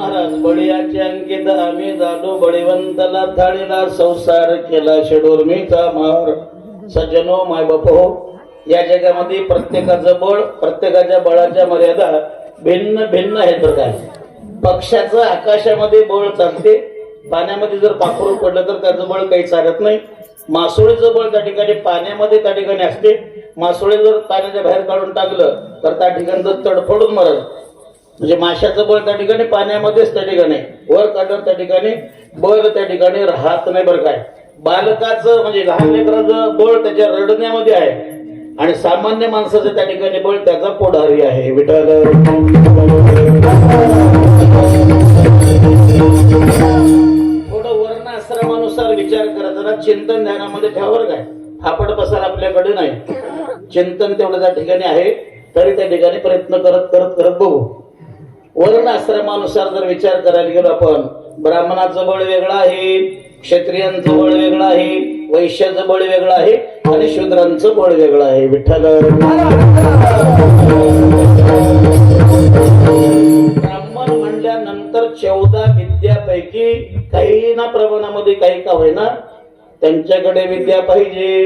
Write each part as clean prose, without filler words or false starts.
महाराज बळीयाचे अंकित आम्ही झालो बळीवंताला थाळीला संसार केला शेडोर्मीचा मार. सज्जनो माय बाप हो, या जगामध्ये प्रत्येकाचं बळ प्रत्येकाच्या बळाच्या मर्यादा भिन्न भिन्न आहेत बरं काय. पक्षाचं आकाशामध्ये बळ चालते, पाण्यामध्ये जर पाखरू पडलं तर त्याचं बळ काही चालत नाही. मासोळीचं बळ त्या ठिकाणी पाण्यामध्ये त्या ठिकाणी असते. मासोळी जर पाण्याच्या बाहेर काढून टाकलं तर त्या ठिकाणी तडफडून मरल. म्हणजे माशाचं बळ त्या ठिकाणी पाण्यामध्येच त्या ठिकाणी, वर काढलं त्या ठिकाणी बळ त्या ठिकाणी राहत नाही बरं काय. बालकाचं म्हणजे लहान लेकराचं बळ त्याच्या रडण्यामध्ये आहे आणि सामान्य माणसाचं त्या ठिकाणी बळ त्याचा पुढारी आहे. विठ्ठल थोडं वर्ण आश्रमानुसार विचार करा, जरा चिंतन ध्यानामध्ये ठेवावर काय. फापड पसार आपल्याकडे नाही, चिंतन तेवढं त्या ठिकाणी आहे. तरी त्या ठिकाणी प्रयत्न करत करत करत बघू. वर्ण आश्रमानुसार जर विचार करायला गेलो आपण, ब्राह्मणाचं बळ वेगळं आहे, क्षत्रियांचं बळ वेगळं आहे, वैश्याचं बळ वेगळं आहे आणि शूद्रांचं बळ वेगळं आहे. विठ्ठल ब्राह्मण म्हणल्यानंतर 14 विद्यापैकी काही ना प्रमाणामध्ये काही का होईना त्यांच्याकडे विद्या पाहिजे.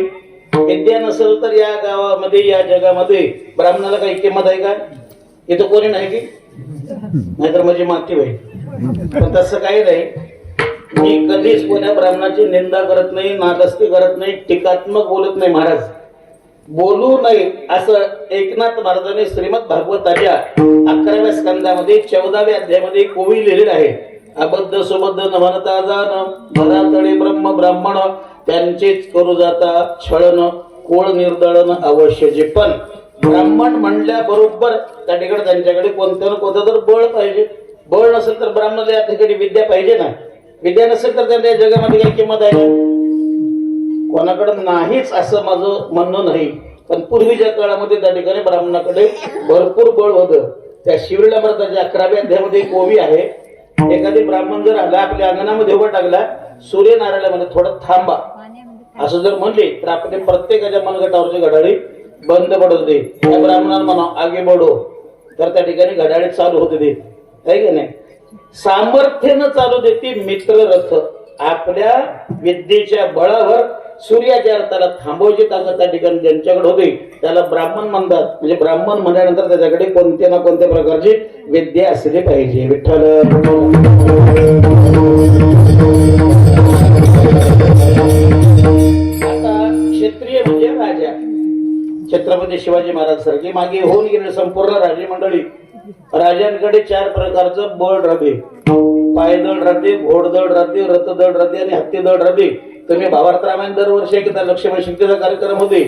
विद्या नसेल तर या गावामध्ये या जगामध्ये ब्राह्मणाला काही किंमत आहे का? इथं कोणी नाही की, नाहीतर माझी माती होईल. पण तसं काही नाही. मी कधीच कोण्या ब्राह्मणाची निंदा करत नाही, नादस्ती करत नाही, टीकात्मक बोलत नाही. महाराज बोलू नये असं एकनाथ महाराजांनी श्रीमद भागवताच्या 11व्या स्कंदामध्ये 14व्या अध्यायामध्ये कोवी लिहिलेलं आहे. अबद्ध सुबद्ध न म्हणता जाण भरातळे ब्रह्म ब्राह्मण त्यांचेच करू जाता छळन कोळ निर्दळन अवश्य जे. पण ब्राह्मण म्हणल्या बरोबर त्या ठिकाणी त्यांच्याकडे कोणतं ना कोणतं तर बळ पाहिजे. बळ नसेल तर ब्राह्मणाला या ठिकाणी विद्या पाहिजे ना. विद्या नसेल तर त्यांच्या जगामध्ये काही किंमत आहे का? कोणाकडे नाहीच असं माझं म्हणणं नाही. पण पूर्वीच्या काळामध्ये त्या ठिकाणी ब्राह्मणाकडे भरपूर बळ होतं. त्या शिवलीला महाराजाच्या 11व्या अध्यायामध्ये एक ओवी आहे. एखादी ब्राह्मण जर आला आपल्या अंगणामध्ये उभा टाकला, सूर्यनारायणला म्हणजे थोडं थांबा असं जर म्हणले तर आपल्या प्रत्येकाच्या मनगटावरची घड्याळी बंद पडत होते. त्या ब्राह्मणाला म्हणा आगे बढो तर त्या ठिकाणी घड्याळी चालू होते ते, आहे की नाही. सामर्थ्यानं चालू देते मित्ररथ. आपल्या विद्येच्या बळावर सूर्याच्या अर्थाला थांबवायची ताकद त्या ठिकाणी ज्यांच्याकडे होते त्याला ब्राह्मण म्हणतात. म्हणजे ब्राह्मण म्हणल्यानंतर त्याच्याकडे कोणत्या ना कोणत्या प्रकारची विद्या असली पाहिजे. विठ्ठल आता क्षत्रिय म्हणजे राजा. छत्रपती शिवाजी महाराज सारखे मागे होऊन गेले संपूर्ण राजे मंडळी. राजांकडे 4 प्रकारचं बळ राहते. पायदळ राहते, घोडदळ राहते, रथदळ राहते आणि हत्तीदळ राहते. तुम्ही भावार्थ रामायण दरवर्षी एकदा लक्ष्मण शक्तीचा कार्यक्रम होते,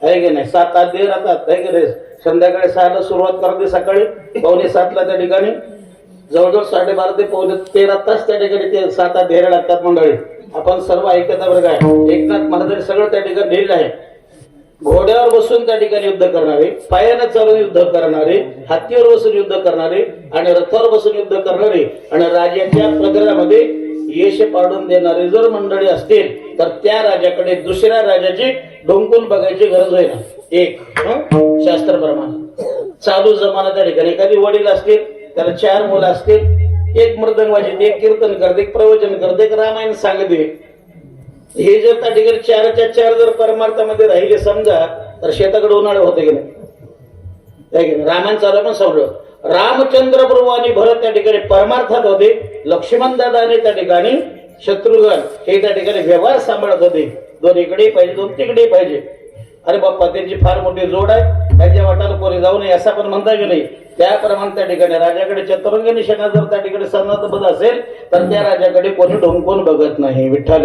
आहे की नाही. 7-8 देह राहतात, आहे की नाही. संध्याकाळी 6 ला सुरुवात करते, सकाळी 6:45 ला त्या ठिकाणी जवळजवळ 12:30 ते 13 तास त्या ठिकाणी ते 7-8 देह लागतात मंडळी. आपण सर्व ऐकता बरं काय. एकनाथ महाराजांनी सगळं त्या ठिकाणी लिहिलं आहे. घोड्यावर बसून त्या ठिकाणी युद्ध करणारे, पायानं चालून युद्ध करणारे, हत्तीवर बसून युद्ध करणारे आणि रथावर बसून युद्ध करणारे आणि राजाच्या पदरामध्ये यश पाडून देणारे जर मंडळी असतील तर त्या राजाकडे दुसऱ्या राजाची ढोंकून बघायची गरज आहे ना. एक शास्त्रप्रमाणे चालू जमाना त्या ठिकाणी एखादी वडील असतील, त्याला 4 मुलं असतील, एक मृदंग वाजवते, एक कीर्तन करते, एक प्रवचन करते, एक रामायण सांगते. हे जर त्या ठिकाणी 4च्या 4 जर परमार्थामध्ये राहिले समजा तर शेताकडे उन्हाळा होते की नाही. रामायण चालू पण समजलं. रामचंद्र प्रभू आणि भरत त्या ठिकाणी परमार्थात होते. लक्ष्मण दादाने त्या ठिकाणी शत्रुघ्न हे त्या ठिकाणी व्यवहार सांभाळत होते. दोन्हीकडे पाहिजे, दोन तिकडे पाहिजे. अरे बाप्पा त्यांची फार मोठी जोड आहे, त्यांच्या वाटाला कोणी जाऊ नये असं पण म्हणता की नाही. त्याप्रमाणे त्या ठिकाणी राजाकडे चतुरंग निशाणा जर त्या ठिकाणी सन्नतबद्ध असेल तर त्या राजाकडे कोणी ढोंकून बघत नाही. विठ्ठल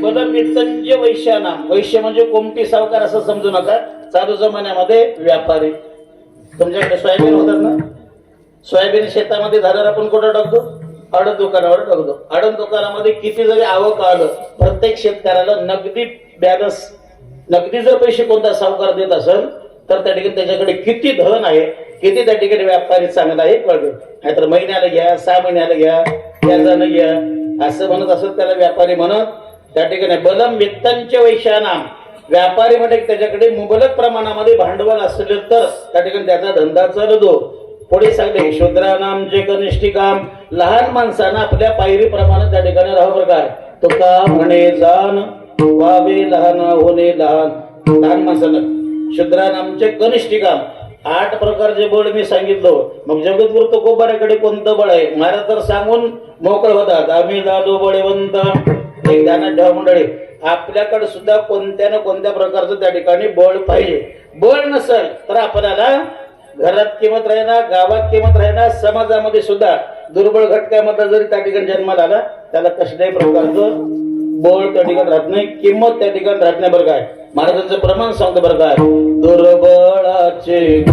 बदल वित्तंज वैश्यानाम. वैश्य म्हणजे कोमटी सावकार असं समजू नका. चालू जमान्यामध्ये व्यापारी. तुमच्याकडे सोयाबीन होतात ना, सोयाबीन शेतामध्ये झाल्यावर आपण कुठं टाकतो? आडत दुकानावर टाकतो. आडत दुकानामध्ये किती जरी आवक आलं प्रत्येक शेतकऱ्याला नगदी बॅलन्स, नगदी जर पैसे कोणता सावकार देत असेल तर त्या ठिकाणी त्याच्याकडे किती धन आहे, किती त्या ठिकाणी व्यापारी चांगला आहे कळतं. नाहीतर महिन्याला घ्या, 6 महिन्याला घ्या, व्याजानं घ्या असं म्हणत असत त्याला व्यापारी म्हणत. त्या ठिकाणी बलम वित्तांच्या वैश्यानाम. व्यापारी म्हणजे त्याच्याकडे मुबलक प्रमाणामध्ये भांडवल असले तर त्या ठिकाणी त्याचा धंदा चालतो. पुढे सांगते शूद्रानामचे कनिष्ठिकाम, लहान माणसानं आपल्या पायरीप्रमाणे त्या ठिकाणी राहावं. काय तुका म्हणे जाण व्हावे लहान होणे लहान. लहान माणसानं शूद्रानामचे कनिष्ठिकाम 8 प्रकारचे बळ मी सांगितलो. मग जगद्गुरु तुकोबाराकडे कोणतं बळ आहे महाराज तर सांगून मोकळ होतात. आम्ही झालो बळवंत. एक ध्यानात ठेवा मंडळी, आपल्याकडे सुद्धा कोणत्या ना कोणत्या प्रकारचं त्या ठिकाणी बळ पाहिजे. बळ नसेल तर आपल्याला घरात किंमत राहिना, गावात किंमत राहिना, समाजामध्ये सुद्धा दुर्बळ घटकामध्ये जरी त्या ठिकाणी जन्माला आला त्याला कसल्याही प्रकारचं बळ त्या ठिकाणी राहत नाही, किंमत त्या ठिकाणी राहत नाही. बरं काय महाराजांचं प्रमाण सांगतो. बरं काय दुर्बळाचे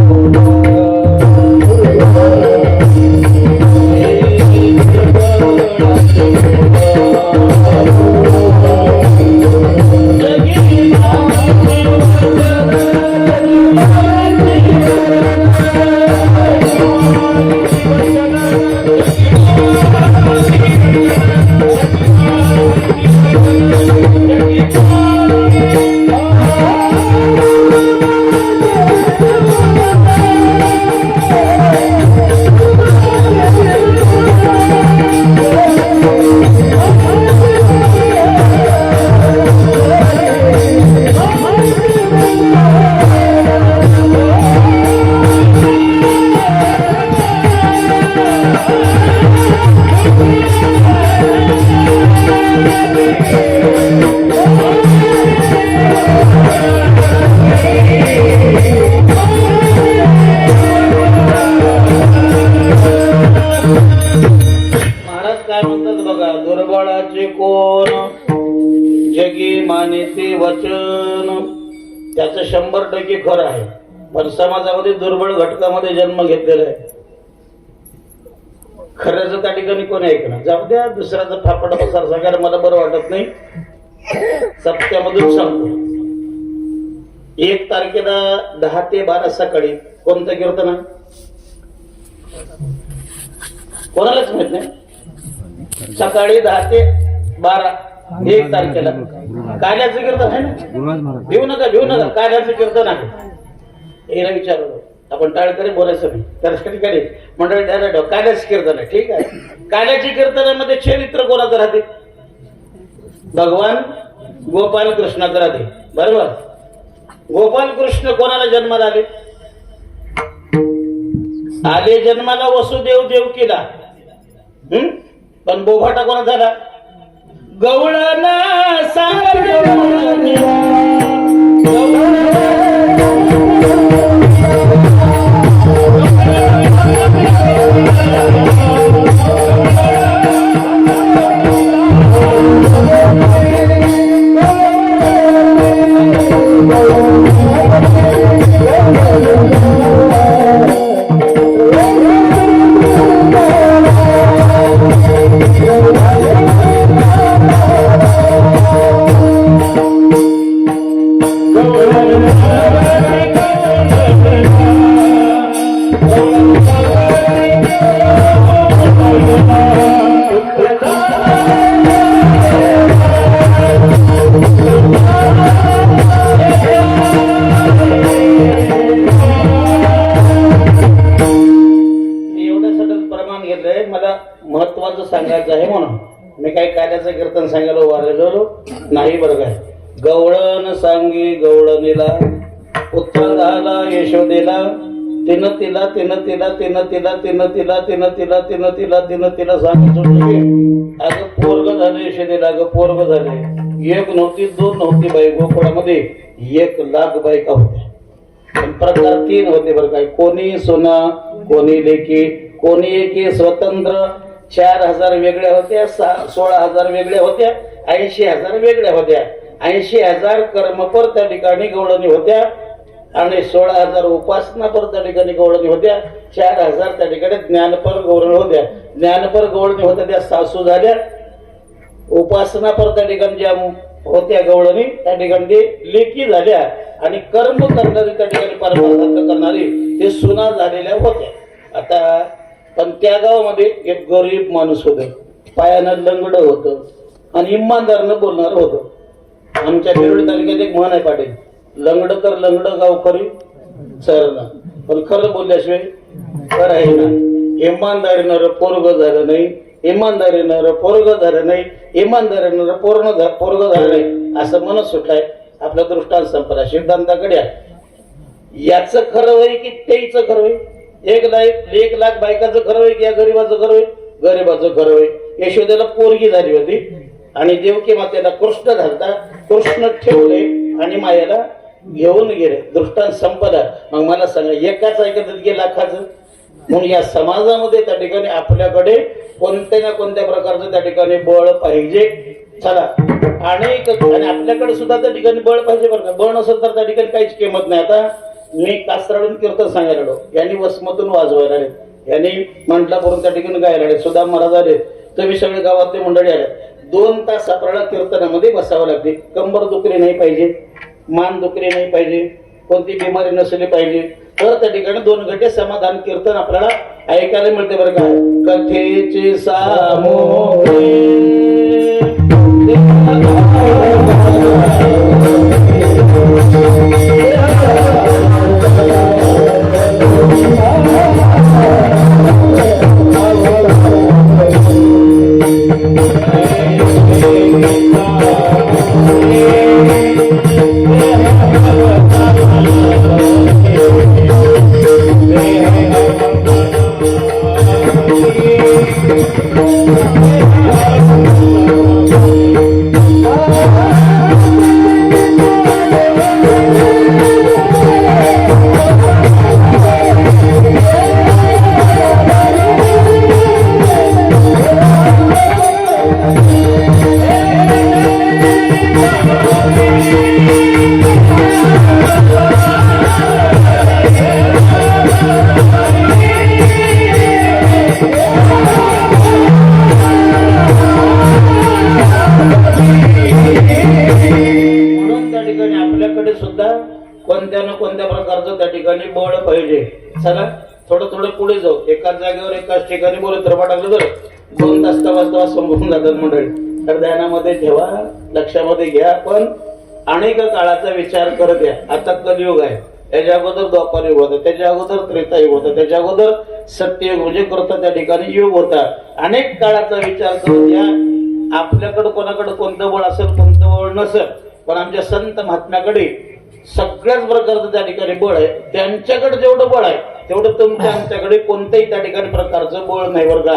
त्याचं 100% खरं आहे. पण समाजामध्ये दुर्बळ घटकामध्ये जन्म घेतलेला आहे. खऱ्याचं त्या ठिकाणी कोणी ऐकणार. जाऊ द्या दुसऱ्याचं फापड पसार सांगायला मला बरं वाटत नाही. सत्यामधून सांगतो 1 तारखेला 10 ते 12 सकाळी कोणतं कीर्तन आहे कोणालाच माहित नाही. सकाळी 10 ते 12 1 तारखेला कार्याचं कीर्तन आहे ना. भिवू नका कार्याचं कीर्तन आहे. हिला विचारलं आपण टाळकरी बोलायचं नाही त्यासाठी काय मंडळी द्यायला कार्याचं कीर्तन आहे. ठीक आहे. कार्याच्या कीर्तनामध्ये चरित्र कोणाचं राहते भगवान गोपाल कृष्णाचं राहते. बरोबर. गोपाल कृष्ण कोणाला जन्माला आले जन्माला वसुदेव देवकीला. पण बोभाटा कोणा झाला गवळणा महत्वाचं सांगायचं आहे म्हणून मी काही कार्याचं कीर्तन सांगायला उभारलेलो नाही. बरं काय गवळण सांगी गवळणीला पुत्र झाला यशोदेला. तिनं तिला सांगितलं अगं पोरग झाले यशोदेला. अगं पोरग झाले. 1 नव्हती 2 नव्हती बाई. गोकुळामध्ये 1,00,000 बायका होत्या. पण प्रकार 3 होते. बरं काय कोणी सोना कोणी लेकी कोणी एकी स्वतंत्र. 4,000 वेगळ्या होत्या, 16,000 वेगळ्या होत्या, 80,000 वेगळ्या होत्या. 80,000 कर्मपर त्या ठिकाणी गवळणी होत्या आणि 16,000 उपासनापर त्या ठिकाणी गवळणी होत्या. 4,000 त्या ठिकाणी ज्ञानपर गवळणी होत्या. ज्ञानपर गवळणी होत्या त्या सासू झाल्या. उपासनापर त्या ठिकाणी ज्या होत्या गवळणी त्या ठिकाणी लेकी झाल्या आणि कर्म करणारी त्या ठिकाणी परमार्थ करणारी ते सुना झालेल्या होत्या. आता पण त्या गावामध्ये एक गरीब माणूस होत. पायानं लंगड होत आणि इमानदारनं बोलणार होत. आमच्या बिरोडी तालुक्यात एक म्हण आहे पाटील, लंगड तर लंगड गावकरी चरण, पण खरं बोलल्याशिवाय खरं आहे ना. इमानदारीनं पोरग झालं नाही, इमानदारीनं पोरग झालं नाही, इमानदारीनं पोरग झालं नाही असं मनच सुटलाय. आपला दृष्टांत संपला सिद्धांताकडे. याच खरं होय की तेच खरं होय? 1 लाख बायकाचं खरं होय की या गरीबाचं खरं होय? गरीबाचं खरं होय. यशोदेला पोरगी झाली होती आणि देवकी मातेला कृष्ण झालता, कृष्ण ठेवले आणि मायाला घेऊन गेले. दृष्टांत संपला. मग मला सांगा, एकाच ऐकत गे लाखाचं? म्हणून या समाजामध्ये त्या ठिकाणी आपल्याकडे कोणत्या ना कोणत्या प्रकारचं त्या ठिकाणी बळ पाहिजे. चला, आणि आपल्याकडे सुद्धा त्या ठिकाणी बळ पाहिजे बरं का. बळ नसेल तर त्या ठिकाणी काहीच किंमत नाही. आता मी कासराडून कीर्तन सांगायला आलो, यांनी वसमतून वाजवायला आले, यांनी मंडला करून त्या ठिकाणी गायला आले, सुद्धा महाराज आले, तुम्ही सगळे गावातले मंडळी आले. 2 तास आपल्याला कीर्तनामध्ये बसावं लागते. कंबर दुखरी नाही पाहिजे, मान दुखरी नाही पाहिजे, कोणती बिमारी नसली पाहिजे, तर त्या ठिकाणी 2 घंटे समाधान कीर्तन आपल्याला ऐकायला मिळते बरं का. कथेचे सामोरे कोणत्या ना कोणत्या प्रकारचं त्या ठिकाणी बळ पाहिजे. चला थोडं थोडं पुढे जाऊ. एकाच जागेवर एकाच ठिकाणी बोलत रबा टाकलं तर 2 तास वाजता संपून जातात मंडळी. तर ध्यानामध्ये ठेवा, लक्षामध्ये घ्या, पण अनेक काळाचा विचार करत घ्या. आता कलियुग आहे, त्याच्या अगोदर द्वापार युग होता, त्याच्या अगोदर त्रेतायुग होता, त्याच्या अगोदर सत्ययुग म्हणजे करता त्या ठिकाणी युग होता. अनेक काळाचा विचार करून घ्या. आपल्याकडं कोणाकडे कोणतं बळ असेल, कोणतं बळ नसेल, पण आमच्या संत महात्म्याकडे सगळ्याच प्रकारचं त्या ठिकाणी बळ आहे. त्यांच्याकडे जेवढं बळ आहे तेवढं तुमच्या आमच्याकडे कोणत्याही त्या ठिकाणी प्रकारचं बळ नाही बरं का.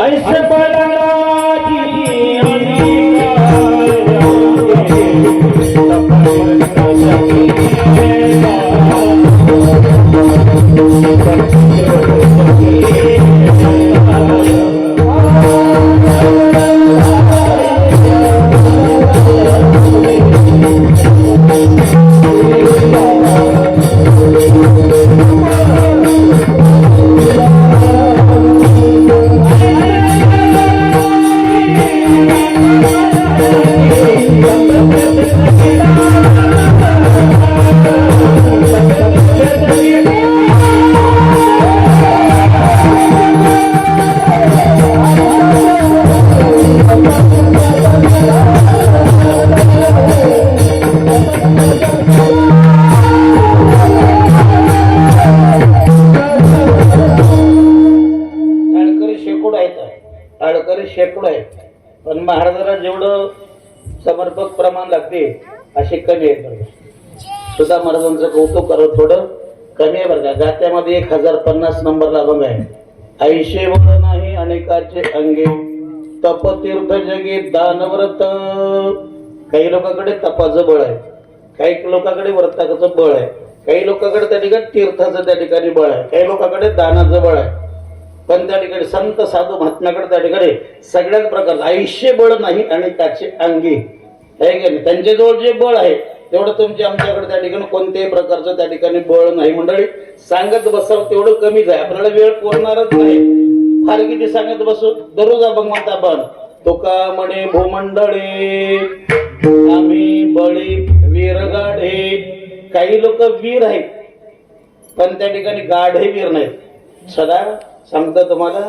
शेकडो आहेत, पण महाराजांना जेवढं समर्पक प्रमाण लागते असे कमी आहेत. सुद्धा महाराजांचं कौतुक करत थोडं कमी आहे बरं का. गात्यामध्ये 1050 नंबरला अभंग आहे. ऐशे बळ नाही अनेकाचे अंगे, तप तीर्थ जगे दानव्रत. काही लोकांकडे तपाचं बळ आहे, काही लोकांकडे व्रताचं बळ आहे, काही लोकांकडे त्या ठिकाणी तीर्थाचं त्या ठिकाणी बळ आहे, काही लोकांकडे दानाचं बळ आहे. पण त्या ठिकाणी संत साधू महात्म्याकडे त्या ठिकाणी सगळ्याच प्रकारचं आयुष्य बळ नाही आणि त्याचे अंगी आहे की नाही. त्यांच्याजवळ जे बळ आहे तेवढं तुमच्या आमच्याकडे त्या ठिकाणी कोणत्याही प्रकारचं त्या ठिकाणी बळ नाही. मंडळी सांगत बसावं तेवढं कमीच आहे, आपल्याला वेळ पुरणारच नाही. फार किती सांगत बसू. दररोज आपण म्हणतो आपण तुका म्हणे भूमंडळे आम्ही बळी वीर गाढे. काही लोक वीर आहेत पण त्या ठिकाणी गाढे वीर नाहीत. सदा सांगता तुम्हाला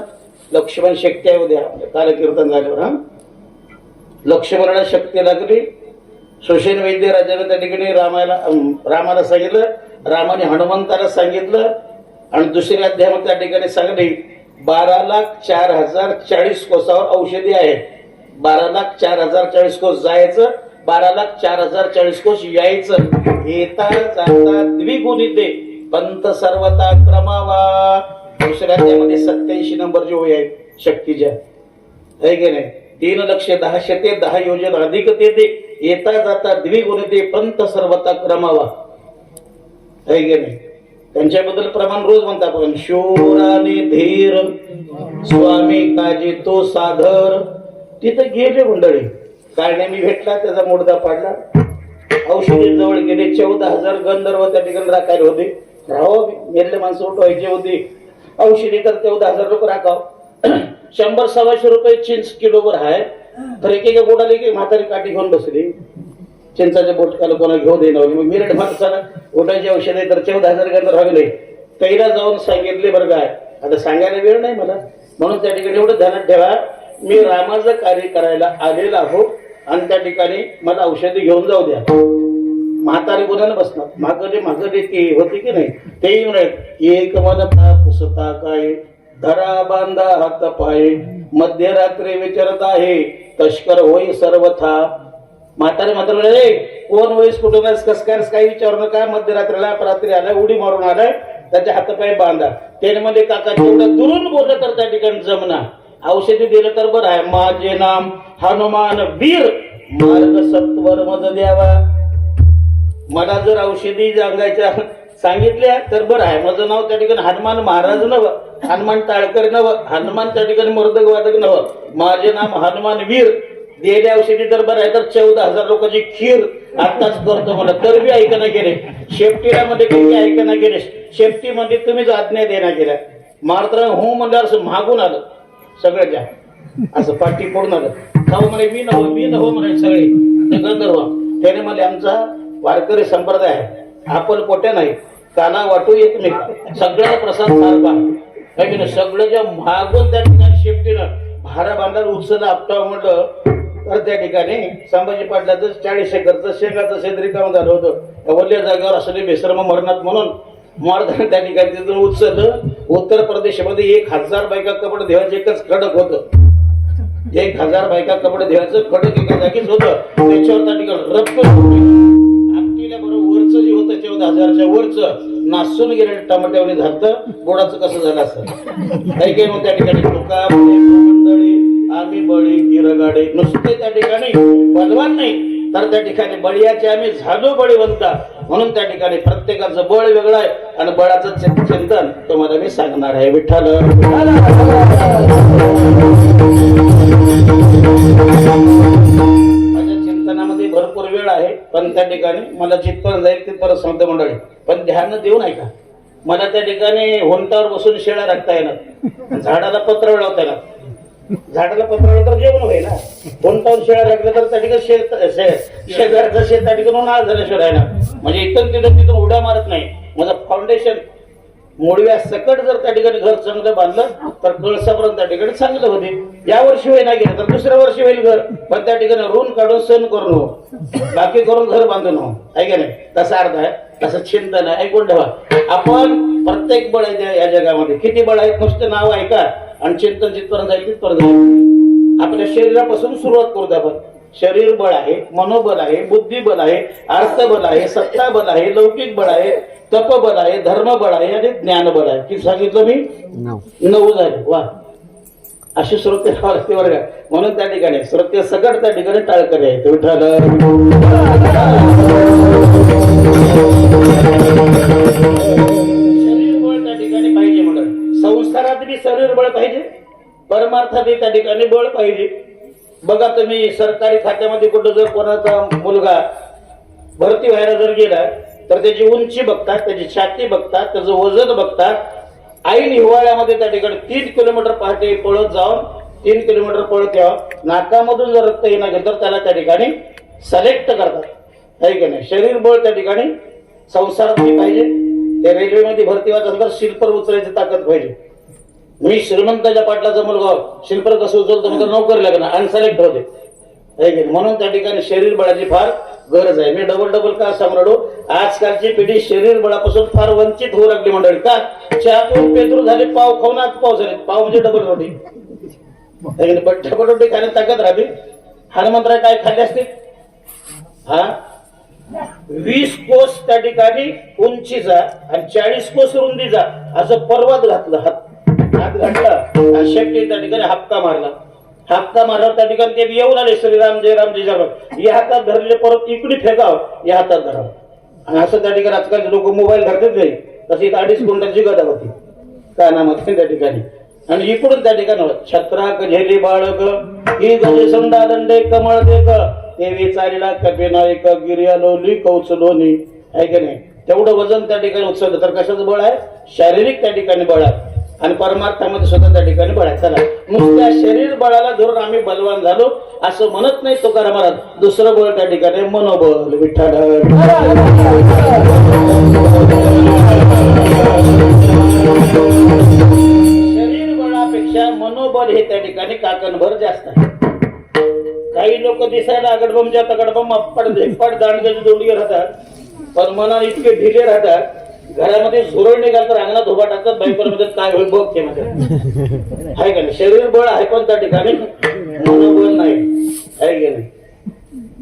लक्ष्मण शक्ती आहे. उद्या काल कीर्तन झाल्यावर लक्ष्मणाला शक्ती लागली सुषेण वैद्य राजाने त्या ठिकाणी रामाला सांगितलं, रामाने हनुमंताला सांगितलं आणि दुसऱ्या अध्यायामध्ये त्या ठिकाणी सांगले 12,04,040 कोसावर औषधी आहेत. 12,04,040 कोस जायचं, 12,04,040 कोस यायचं. येता जाता द्विगुणिते पंत सर्वता क्रमावा. दुसऱ्या अध्यायामध्ये 87 नंबरची ओळी आहे शक्तीच्या, आहे की नाही. 3,10,10 योजना अधिक ते येता जाता द्विगुणिते पंत सर्वता क्रमावा, आहे की नाही. त्यांच्याबद्दल प्रमाण रोज म्हणतात आपण. शूर आणि धीर स्वामी काजी तो साधर. तिथं गेले मंडळी, काय मी भेटला, त्याचा मुडदा पाडला. औषधी जवळ गेले. 14,000 गंधर्व त्या ठिकाणी राखायला होते. राहो मेले माणसं उठवायचे होते. औषधी तर 14,000 लोक राखाव. 100-125 रुपये चिंच किलोवर आहे. तर एकेका बोटाला एक म्हातारी काठी घेऊन बसली. चिंचाच्या बोटकाला कोणा घेऊ देणार. मग मिरट माणसाला उठायची औषध आहे तर 14,000 गंधर्व राहिले. कैला जाऊन सांगितले बरं काय, आता सांगायला वेळ नाही मला, म्हणून त्या ठिकाणी एवढं ध्यानात ठेवा, मी रामाचं कार्य करायला आलेला आहो आणि त्या ठिकाणी मला औषधी घेऊन जाऊ द्या. म्हातारी गुन्ह्यानं बसणार. मागं ती होती की नाही, तेही म्हणत एक मन पुसता काय धरा बांधा हात पाय मध्यरात्री विचारत आहे तस्कर होई सर्वथा. म्हातारे कोण वयस कुठून कस काय विचारू नका. मध्यरात्रीला अपरात्री आलाय, उडी मारून आलाय, त्याचे हातपाय बांधा. त्याने मध्ये काका तेवढं दुरून बोललं तर त्या ठिकाणी जमना. औषधी दिलं तर बरं आहे. माझे नाम हनुमान वीर मार्ग सत्वर मज द्यावा. मला जर औषधी सांगायच्या सांगितल्या तर बरं आहे. माझं नाव त्या ठिकाणी हनुमान महाराज नवं, हनुमान टाळकर नवं, हनुमान त्या ठिकाणी मर्दक वादक नवं. माझे नाम हनुमान वीर. दिलेल्या औषधी तर बरं आहे. तर 14,000 लोकांची खीर आताच करतो मला, तर बी ऐकणं गेले. शेफ्टीला मध्ये काही ऐकणं गेले. शेफ्टी मध्ये तुम्हीच आज्ञा देण्या गेल्या. मात्र हो म्हणल्यावर असं मागून आलं सगळ्याच्या, असं पाठी पडून आलं. खाऊ म्हणे मी नव्ह म्हणे सगळे गंधर्व. त्याने मला आमचा वारकरी संप्रदाय आहे, आपण पोट्या नाही, काना वाटू एकमेक, सगळ्याला प्रसाद सारखा. सगळं ज्या मागून त्या ठिकाणी शेफ्टीनं भारा बांधायला उचलला आपटा म्हटलं तर त्या ठिकाणी संभाजी पाटलाचं 40 एकरचं शेंगाचं शेतरी काम झालं होतं. वल्ल्या जागेवर असले बेसरम मरणात म्हणून मारताना त्या ठिकाणी तिथून उचललं. उत्तर प्रदेशमध्ये 1,000 बायका कपडे देवाचे एकच खडक होतं. 1,000 बायका कपडे देवाचं खडक एका जागीच होतं. त्याच्यावर त्या ठिकाणी रक्त आपटीला बरोबर वरचं जे होतं 14,000च्या वरचं नासून गेलेलं टमाट्यावर झालं. गोडाचं कसं झालं असं काही काही मग त्या ठिकाणी टोका मंडळी आम्ही बळी गिरगाडे नुसते त्या ठिकाणी बलवान नाही तर त्या ठिकाणी बळीयाचे आम्ही झालो बळीवंता. म्हणून त्या ठिकाणी प्रत्येकाचं बळ वेगळं आहे आणि बळाचं चिंतन तुम्हाला मी सांगणार आहे. विठ्ठल माझ्या चिंतनामध्ये भरपूर वेळ आहे, पण त्या ठिकाणी मला जिथपर्यंत जाईल तिथपर्यंत सांगतो मंडळी. पण ध्यान देऊ नाही का, मला त्या ठिकाणी होंटावर बसून शेळ्या राखता येणार, झाडाला पत्र लावता येणार. झाडाला पत्र तर जेवण होईल ना. होंटावर शेळ्या राखल्या तर त्या ठिकाणी शेजारचं शेत त्या ठिकाणी नाळ झाल्याशिवाय राहणार. म्हणजे इथून तिथून उड्या मारत नाही. माझं फाउंडेशन मोडव्या सकट जर त्या ठिकाणी घर चांगलं बांधलं तर कळसापर्यंत त्या ठिकाणी चांगलं होते. या वर्षी होई नाही गेलं तर दुसऱ्या वर्षी होईल घर, पण त्या ठिकाणी ऋण काढून सण करून हो, बाकी करून घर बांधून हो, आहे का नाही. तसा अर्थ आहे, तसं चिंतन आहे. ऐकून ठेवा, आपण प्रत्येक बळ आहे या जगामध्ये. किती बळ आहेत नुसतं नाव ऐका आणि चिंतन जिथपर्यंत जाईल तिथपर्यंत जाईल. आपल्या शरीरापासून सुरुवात करू आपण. शरीर बळ आहे, मनोबल आहे, बुद्धिबल आहे, अर्थबल आहे, सत्ता बल आहे, लौकिक बळ आहे, तपबल आहे, धर्मबळ आहे आणि ज्ञानबळ आहे. किती सांगितलं मी? 9 झाले. वा, अशी श्रोते वर्ग. म्हणून त्या ठिकाणी श्रोते सगळं त्या ठिकाणी टाळकरी आहे. विठ्ठल शरीर बळ त्या ठिकाणी पाहिजे. म्हणून संसारात बी शरीर बळ पाहिजे, परमार्थात त्या ठिकाणी बळ पाहिजे. बघा तुम्ही सरकारी खात्यामध्ये कुठं जर कोणाचा मुलगा भरती व्हायला जर गेला तर त्याची उंची बघतात, त्याची छाती बघतात, त्याचं वजन बघतात. ऐन हिवाळ्यामध्ये त्या ठिकाणी 3 किलोमीटर पहाटे पळत जाऊन 3 किलोमीटर पळत यावं. नाकामधून जर रक्त येणार गेलं तर त्याला त्या ठिकाणी सिलेक्ट करतात, आहे की नाही. शरीर बळ त्या ठिकाणी संसारात पाहिजे. त्या रेल्वेमध्ये भरती व्हायचं तर शिल्पर उचलायची ताकद पाहिजे. मी श्रीमंताच्या पाटलाचा मुलगा शिल्पर कसं उचलतो म्हणजे नोकरी लागणार अनसिलेक्ट होते. आहे की नाही? म्हणून त्या ठिकाणी शरीर बळाची फार गरज आहे. मी डबल का सांगतो, आजकालची पिढी शरीर बळापासून फार वंचित होऊ लागली मंडळी. का चहा पिऊन पेतरू झाले, पाव खाऊन आज पाव झाले. पाव म्हणजे डबल रोटी, डबल रोटी खाण्यात ताकद राहते. हनुमंतराय काय खाल्ले असते? हा 20 कोस त्या ठिकाणी उंचीचा आणि 40 कोस रुंदीचा असं पर्वत घातलं, हात घातला आणि शेपटी त्या ठिकाणी हप्ता मारला. हप्ता मारला त्या ठिकाणी ते येऊन आले श्रीराम जय राम जय जय. या हातात धरले, परत इकडे फेकाव, या हातात धरावं. आणि असं त्या ठिकाणी आजकालचे लोक मोबाईल धरतात नाही, तशी 2.5 क्विंटलची गदा होती कानामध्ये त्या ठिकाणी. आणि इकडून त्या ठिकाणी छत्रा कझेली बाळग ही गजे संडा दंडे कमळ देक ते विचारीला कपिनायक गिर्यालोली कौचलोनी. आहे की नाही? तेवढं वजन त्या ठिकाणी उचललं तर कशाचं बळ आहे? शारीरिक त्या ठिकाणी बळ आहे आणि परमार्थामध्ये सुद्धा त्या ठिकाणी बळ आहे. चला, नुसत्या शरीर बळाला धरून आम्ही बलवान झालो असं म्हणत नाही तुकाराम महाराज. दुसरं बळ त्या ठिकाणी मनोबल. विठ्ठल शरीर बळापेक्षा मनोबल हे त्या ठिकाणी काकणभर जास्त आहे. काही लोक दिसायला अगडबमच्या तगडबम अप्पड धेप्पड दांडग्याची दोंडगे राहतात, पण मनात इतके ढिले राहतात. घरामध्ये झुरळ निघाल तर अंगणात उभा टाकतात, बायकोमध्ये काय होईल बघ ते मध्ये. आहे का नाही? शरीर बळ आहे पण त्या ठिकाणी मनोबल नाही. आहे की नाही?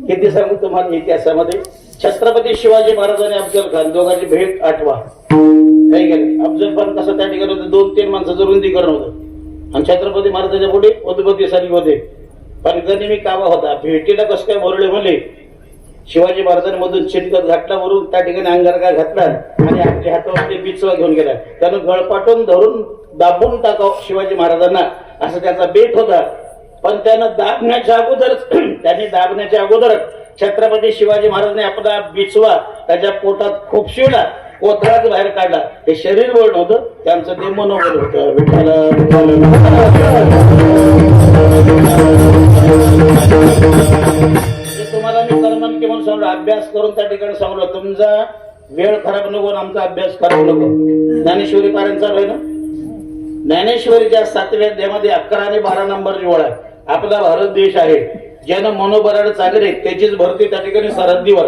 किती सांगू तुम्हाला इतिहासामध्ये छत्रपती शिवाजी महाराज आणि अफजल खान दोघांची भेट आठवा. आहे की नाही? अफजल खान कसं त्या ठिकाणी होतं, 2-3 माणसाचं रुंदीकरण होतं आणि छत्रपती महाराजांच्या पुढे उद्भती साली होते. पण गनिमी कावा होता. भेटीला कसं काय बोलले म्हणले, शिवाजी महाराजांमधून चिटकत घातला, वरून त्या ठिकाणी अंगारका घातला आणि आपल्या हातावर बिचवा घेऊन गेला. त्यानं गळपाटून धरून दाबून टाकाव शिवाजी महाराजांना, असं त्याचा बेत होता. पण त्यानं दाबण्याच्या अगोदरच छत्रपती शिवाजी महाराजांनी आपला बिचवा त्याच्या पोटात खोपशिवला, कोथळाच बाहेर काढला. हे शरीर बळ नव्हतं, त्यांचं ते मनोबल होतं. तुम्हाला मी कर्मन म्हणून सांगलो, अभ्यास करून त्या ठिकाणी सांगलो, तुमचा वेळ खराब नको, आमचा अभ्यास खराब नको. ज्ञानेश्वरी पारायण चालू आहे ना. ज्ञानेश्वरीच्या 7व्या अध्यायामध्ये 11 आणि 12 नंबरची ओळ आहे. आपला भारत देश आहे, ज्यानं मनोबलाला चांगले त्याचीच भरती त्या ठिकाणी सरहद्दीवर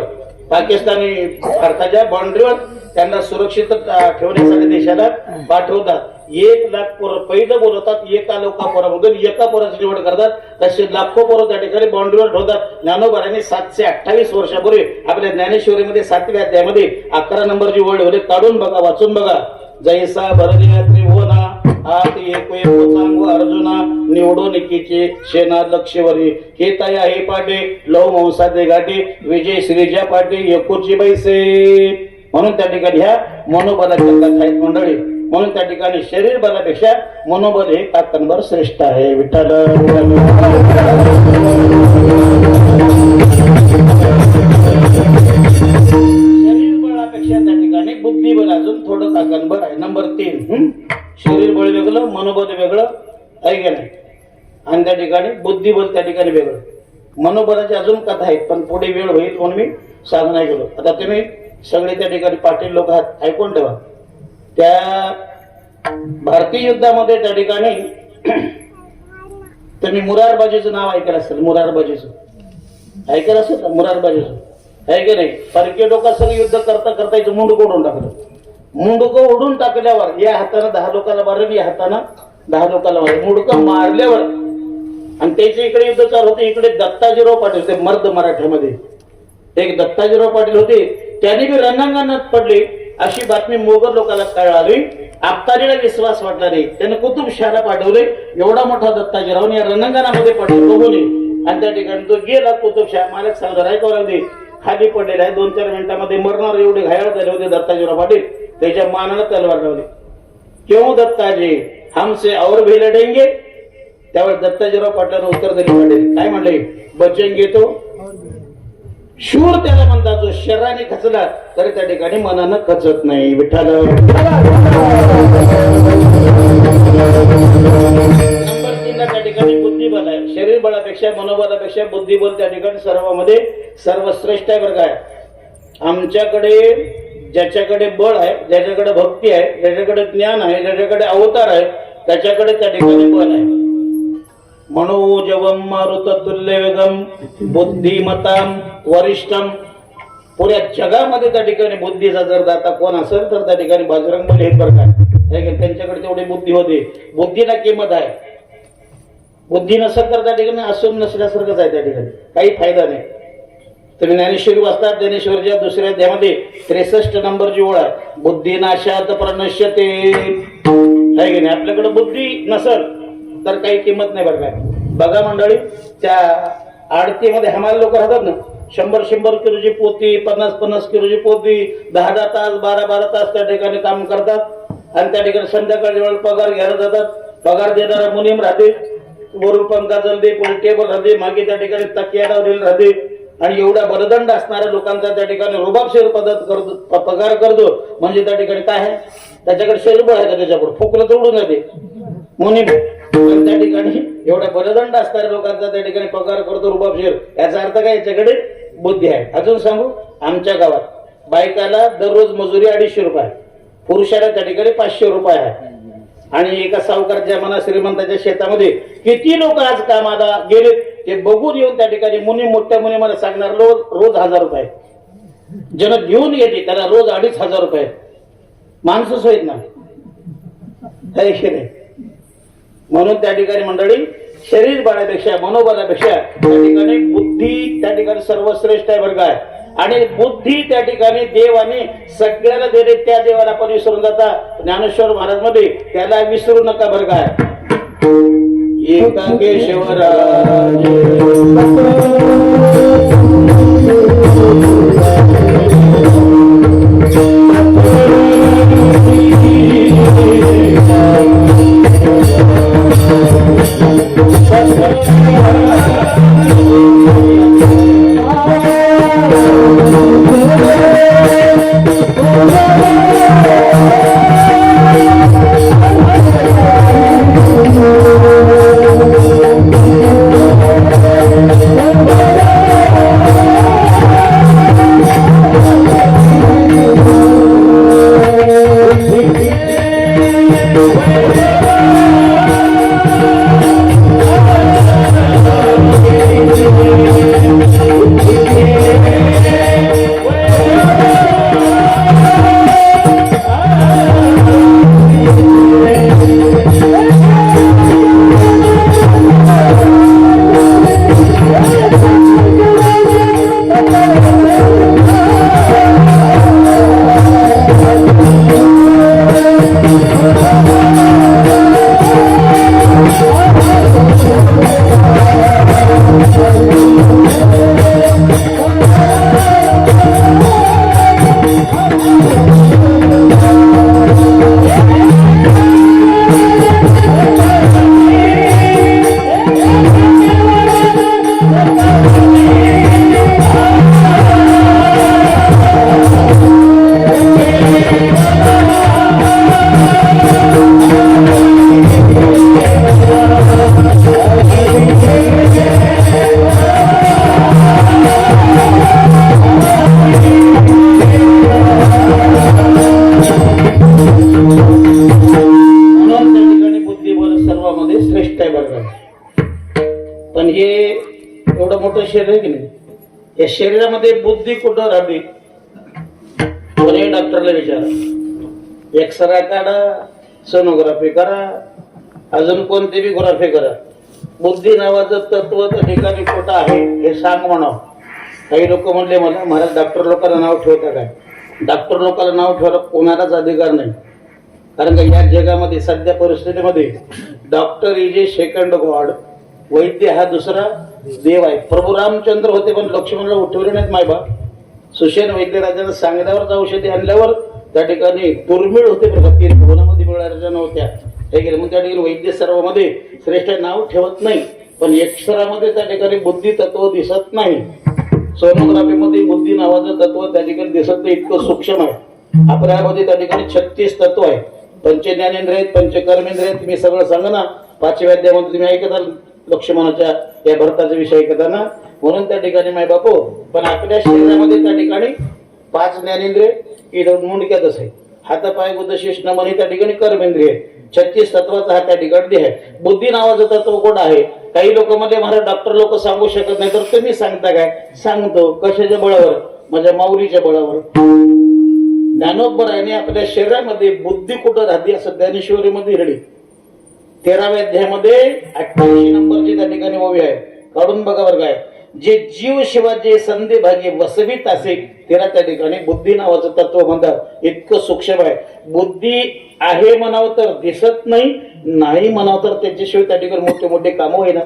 पाकिस्तानी भारताच्या बाउंड्रीवर त्यांना सुरक्षित ठेवण्यासाठी देशाला पाठवतात. 1 लाख पोरं पहिलं बोलवतात, एका पोरामधून एका पोराची निवड करतात. तसे लाखो पोरं त्या ठिकाणी बाउंड्रीवर ठेवतात. ज्ञानोबारांनी 728 वर्षापूर्वी आपल्या ज्ञानेश्वरीमध्ये 7व्या अध्यायामध्ये 11 नंबरची ओळ ठेवली. काढून बघा, वाचून बघा. जैसा भरली त्रिभुवना आत एक सांगू अर्जुना निवडून एकीचे शेना लक्षवरी हे तया हे पाटे लव मंसादे गाठी विजय श्रीजा पाटे एकुची बैसे. म्हणून त्या ठिकाणी ह्या मनोबलाच्या कथा आहेत मंडळी. म्हणून त्या ठिकाणी शरीर बलापेक्षा मनोबल हे काकणभर श्रेष्ठ आहे. विठ्ठल शरीर बळापेक्षा त्या ठिकाणी बुद्धिबल अजून थोडं काकणभर आहे. नंबर 3 शरीर बळ वेगळं, मनोबल वेगळं. आहे की नाही? आणि त्या ठिकाणी बुद्धिबल त्या ठिकाणी वेगळं. मनोबलाची अजून कथा आहेत, पण पुढे वेळ होईल म्हणून मी सांगू नाही गेलो. आता तुम्ही सगळे त्या ठिकाणी पाटील लोक आहात, ऐकून ठेवा. त्या भारतीय युद्धामध्ये त्या ठिकाणी तुम्ही मुरारबाजीचं नाव ऐकलं असेल. मुरारबाजीचं ऐकलं असेल ना? मुरारबाजीचं आहे की नाही? परकीय लोकांसंग युद्ध करता करता इथं मुंडकं उडून टाकलं. मुंडकं उडून टाकल्यावर या हातानं 10 लोकांना मारलं, या हातानं 10 लोकांना मारलं. मुंडकं मारल्यावर आणि त्याच्या इकडे युद्ध चालू होते. इकडे दत्ताजीराव पाटील होते, मर्द मराठ्यामध्ये एक दत्ताजीराव पाटील होते. त्यांनी बी रणांगणात पडले. अशी बातमी मोगल लोकांना कळाली. आपतारीला विश्वास वाटला नाही. त्याने कुतुबशहाला पाठवले. एवढा मोठा दत्ताजीराव या रणांगणामध्ये पडले बघून, आणि त्या ठिकाणी तो गेला कुतुबशाह. मालक सांगतो ऐकावं लागले, खाली पडलेला आहे. 2-4 मिनिटांमध्ये मरणार एवढे घायाळ झाले होते दत्ताजीराव पाटील. त्याच्या मानाला तलवार लावली. क्यों दत्ताजी हमसे और भी लढेंगे? त्यावेळेस दत्ताजीराव पाटलांना उत्तर दिले पाटील काय म्हणले, बचेंगे तो शूर त्याला म्हणतात, जो शरीराने खचला तरी त्या ठिकाणी मनानं खचत नाही. विठ्ठल नंबर 3 त्या ठिकाणी बुद्धिबल आहे. शरीर बळापेक्षा मनोबलापेक्षा बुद्धिबल त्या ठिकाणी सर्वांमध्ये सर्वश्रेष्ठ आहे. बरं काय, आमच्याकडे ज्याच्याकडे बळ आहे, ज्याच्याकडे भक्ती आहे, ज्याच्याकडे ज्ञान आहे, ज्याच्याकडे अवतार आहे, त्याच्याकडे त्या ठिकाणी बल आहे. मनोजवम मारुततुल्य वेगम बुद्धिमताम वरिष्ठम. पुऱ्या जगामध्ये त्या ठिकाणी बुद्धीचा जर दाता कोण असेल तर त्या ठिकाणी बजरंगबली आहेत बरं का. त्यांच्याकडे तेवढी बुद्धी होती. बुद्धीला किंमत आहे. बुद्धी नसेल तर त्या ठिकाणी असून नसल्यासारखंच आहे. त्या ठिकाणी काही फायदा नाही. तुम्ही ज्ञानेश्वरी वाचतात. ज्ञानेश्वरीच्या दुसऱ्या अध्यायामध्ये 63 नंबरची ओळ आहे. बुद्धिनाशात प्रणश्यते. आहे की नाही. आपल्याकडे बुद्धी नसेल तर काही किंमत नाही बरं काय. बघा मंडळी, त्या आडतीमध्ये हमाल लोक राहतात ना, 100 किलोची पोती, 50 किलोची पोती, 10 तास 12 तास त्या ठिकाणी काम करतात आणि त्या ठिकाणी संध्याकाळच्या वेळेला पगार घ्यायला जातात. पगार देणारा मुनीम राहते, वरून पंखा चालते, पुढे टेबल राहते, मागे त्या ठिकाणी तकिया लावलेली राहते आणि एवढा बलदंड असणाऱ्या लोकांचा त्या ठिकाणी रुबाबशीर पगार करतो. म्हणजे त्या ठिकाणी काय आहे, त्याच्याकडे शरीर आहे का, त्याच्याकडे फुकलं तोडून जाते मुनीम. पण त्या ठिकाणी एवढा बलदंड असणाऱ्या लोकांचा त्या ठिकाणी पगार करतो रुबाबशीर. याचा अर्थ काय, याच्याकडे बुद्धी आहे. अजून सांगू, आमच्या गावात बायकाला दररोज मजुरी 250 रुपये, पुरुषाला त्या ठिकाणी 500 रुपये आहे. आणि एका सावकारच्या मना श्रीमंताच्या शेतामध्ये किती लोक आज कामाला गेले ते बघून येऊन त्या ठिकाणी मोठ्या मुनी मला सांगणार रोज 1000 रुपये जन घेऊन येते, त्याला रोज 2500 रुपये. माणसंच होत ना, म्हणून त्या ठिकाणी मंडळी शरीर बळापेक्षा मनोबलापेक्षा त्या ठिकाणी बुद्धी त्या ठिकाणी सर्वश्रेष्ठ आहे बरं काय. आणि बुद्धी त्या ठिकाणी देवाने सगळ्याला दिले, त्या देवाला आपण विसरून जाता. ज्ञानेश्वर महाराज मध्ये त्याला विसरू नका बरं काय. एकाकेश्वराज शरीर आहे की नाही, या शरीरामध्ये बुद्धी कुठं राहते. कोणी डॉक्टरला विचारा, एक्सरे काढा, सोनोग्राफी करा, अजून कोणती बी ग्राफी करा, बुद्धी नावाचं तत्व त्या ठिकाणी कुठं आहे हे सांग म्हणावं. काही लोक म्हणले मला, महाराज डॉक्टर लोकांना नाव ठेवता काय. डॉक्टर लोकांना नाव ठेवायला कोणालाच अधिकार नाही. कारण का या जगामध्ये सध्या परिस्थितीमध्ये doctor is a second god. वैद्य हा दुसरा देव आहे. प्रभू रामचंद्र होते पण लक्ष्मणला उठवले नाहीत मायबा. सुषेण वैद्यराजांना सांगण्यावरच औषधी आणल्यावर त्या ठिकाणी दुर्मिळ होते प्रगती भुवनामध्ये मिळणाऱ्या नव्हत्या. मग त्या ठिकाणी वैद्य सर्वांमध्ये श्रेष्ठ नाव ठेवत नाही, पण एक्सरामध्ये त्या ठिकाणी बुद्धी तत्व दिसत नाही. सोनोग्राफीमध्ये बुद्धी नावाचं तत्व त्या ठिकाणी दिसत नाही, इतकं सूक्ष्म आहे. आपल्यामध्ये त्या ठिकाणी 36 तत्व आहे. पंचज्ञानेंद्रिय आहेत, पंचकर्मेंद्रिय आहेत. तुम्ही सगळं सांगा ना, 5व्या अध्यायामध्ये तुम्ही ऐकता लक्ष्मणाच्या या भरताचा विषय ऐकताना. म्हणून त्या ठिकाणी माय बापू, पण आपल्या शरीरामध्ये त्या ठिकाणी 5 ज्ञानेंद्रिय मुंडक्यातच आहे. हात पाय गुद शिष्ण म्हणे त्या ठिकाणी कर्मेंद्रिय. 36 तत्वाचा हा त्या ठिकाणी आहे. बुद्धी नावाचं तत्व कोण आहे? काही लोक मध्ये मला डॉक्टर लोक सांगू शकत नाही, तर तुम्ही सांगता काय? सांगतो. कशाच्या बळावर? माझ्या माऊलीच्या बळावर. ज्ञानोबरायाने आपल्या शरीरामध्ये बुद्धी कुठं राहते असं ज्ञानेश्वरीमध्ये लिहिली. 13व्या अध्यायामध्ये 88 नंबरची त्या ठिकाणी ओवी आहे, काढून बघा बरं काय. जे जीव शिवाचे संधी भागी वसवित असे त्याला त्या ठिकाणी बुद्धी नावाचं तत्व म्हणतात. इतकं सूक्ष्म आहे. बुद्धी आहे म्हणावं तर दिसत नाही, नाही म्हणावं तर त्याच्याशिवाय त्या ठिकाणी मोठे मोठे कामं होईना.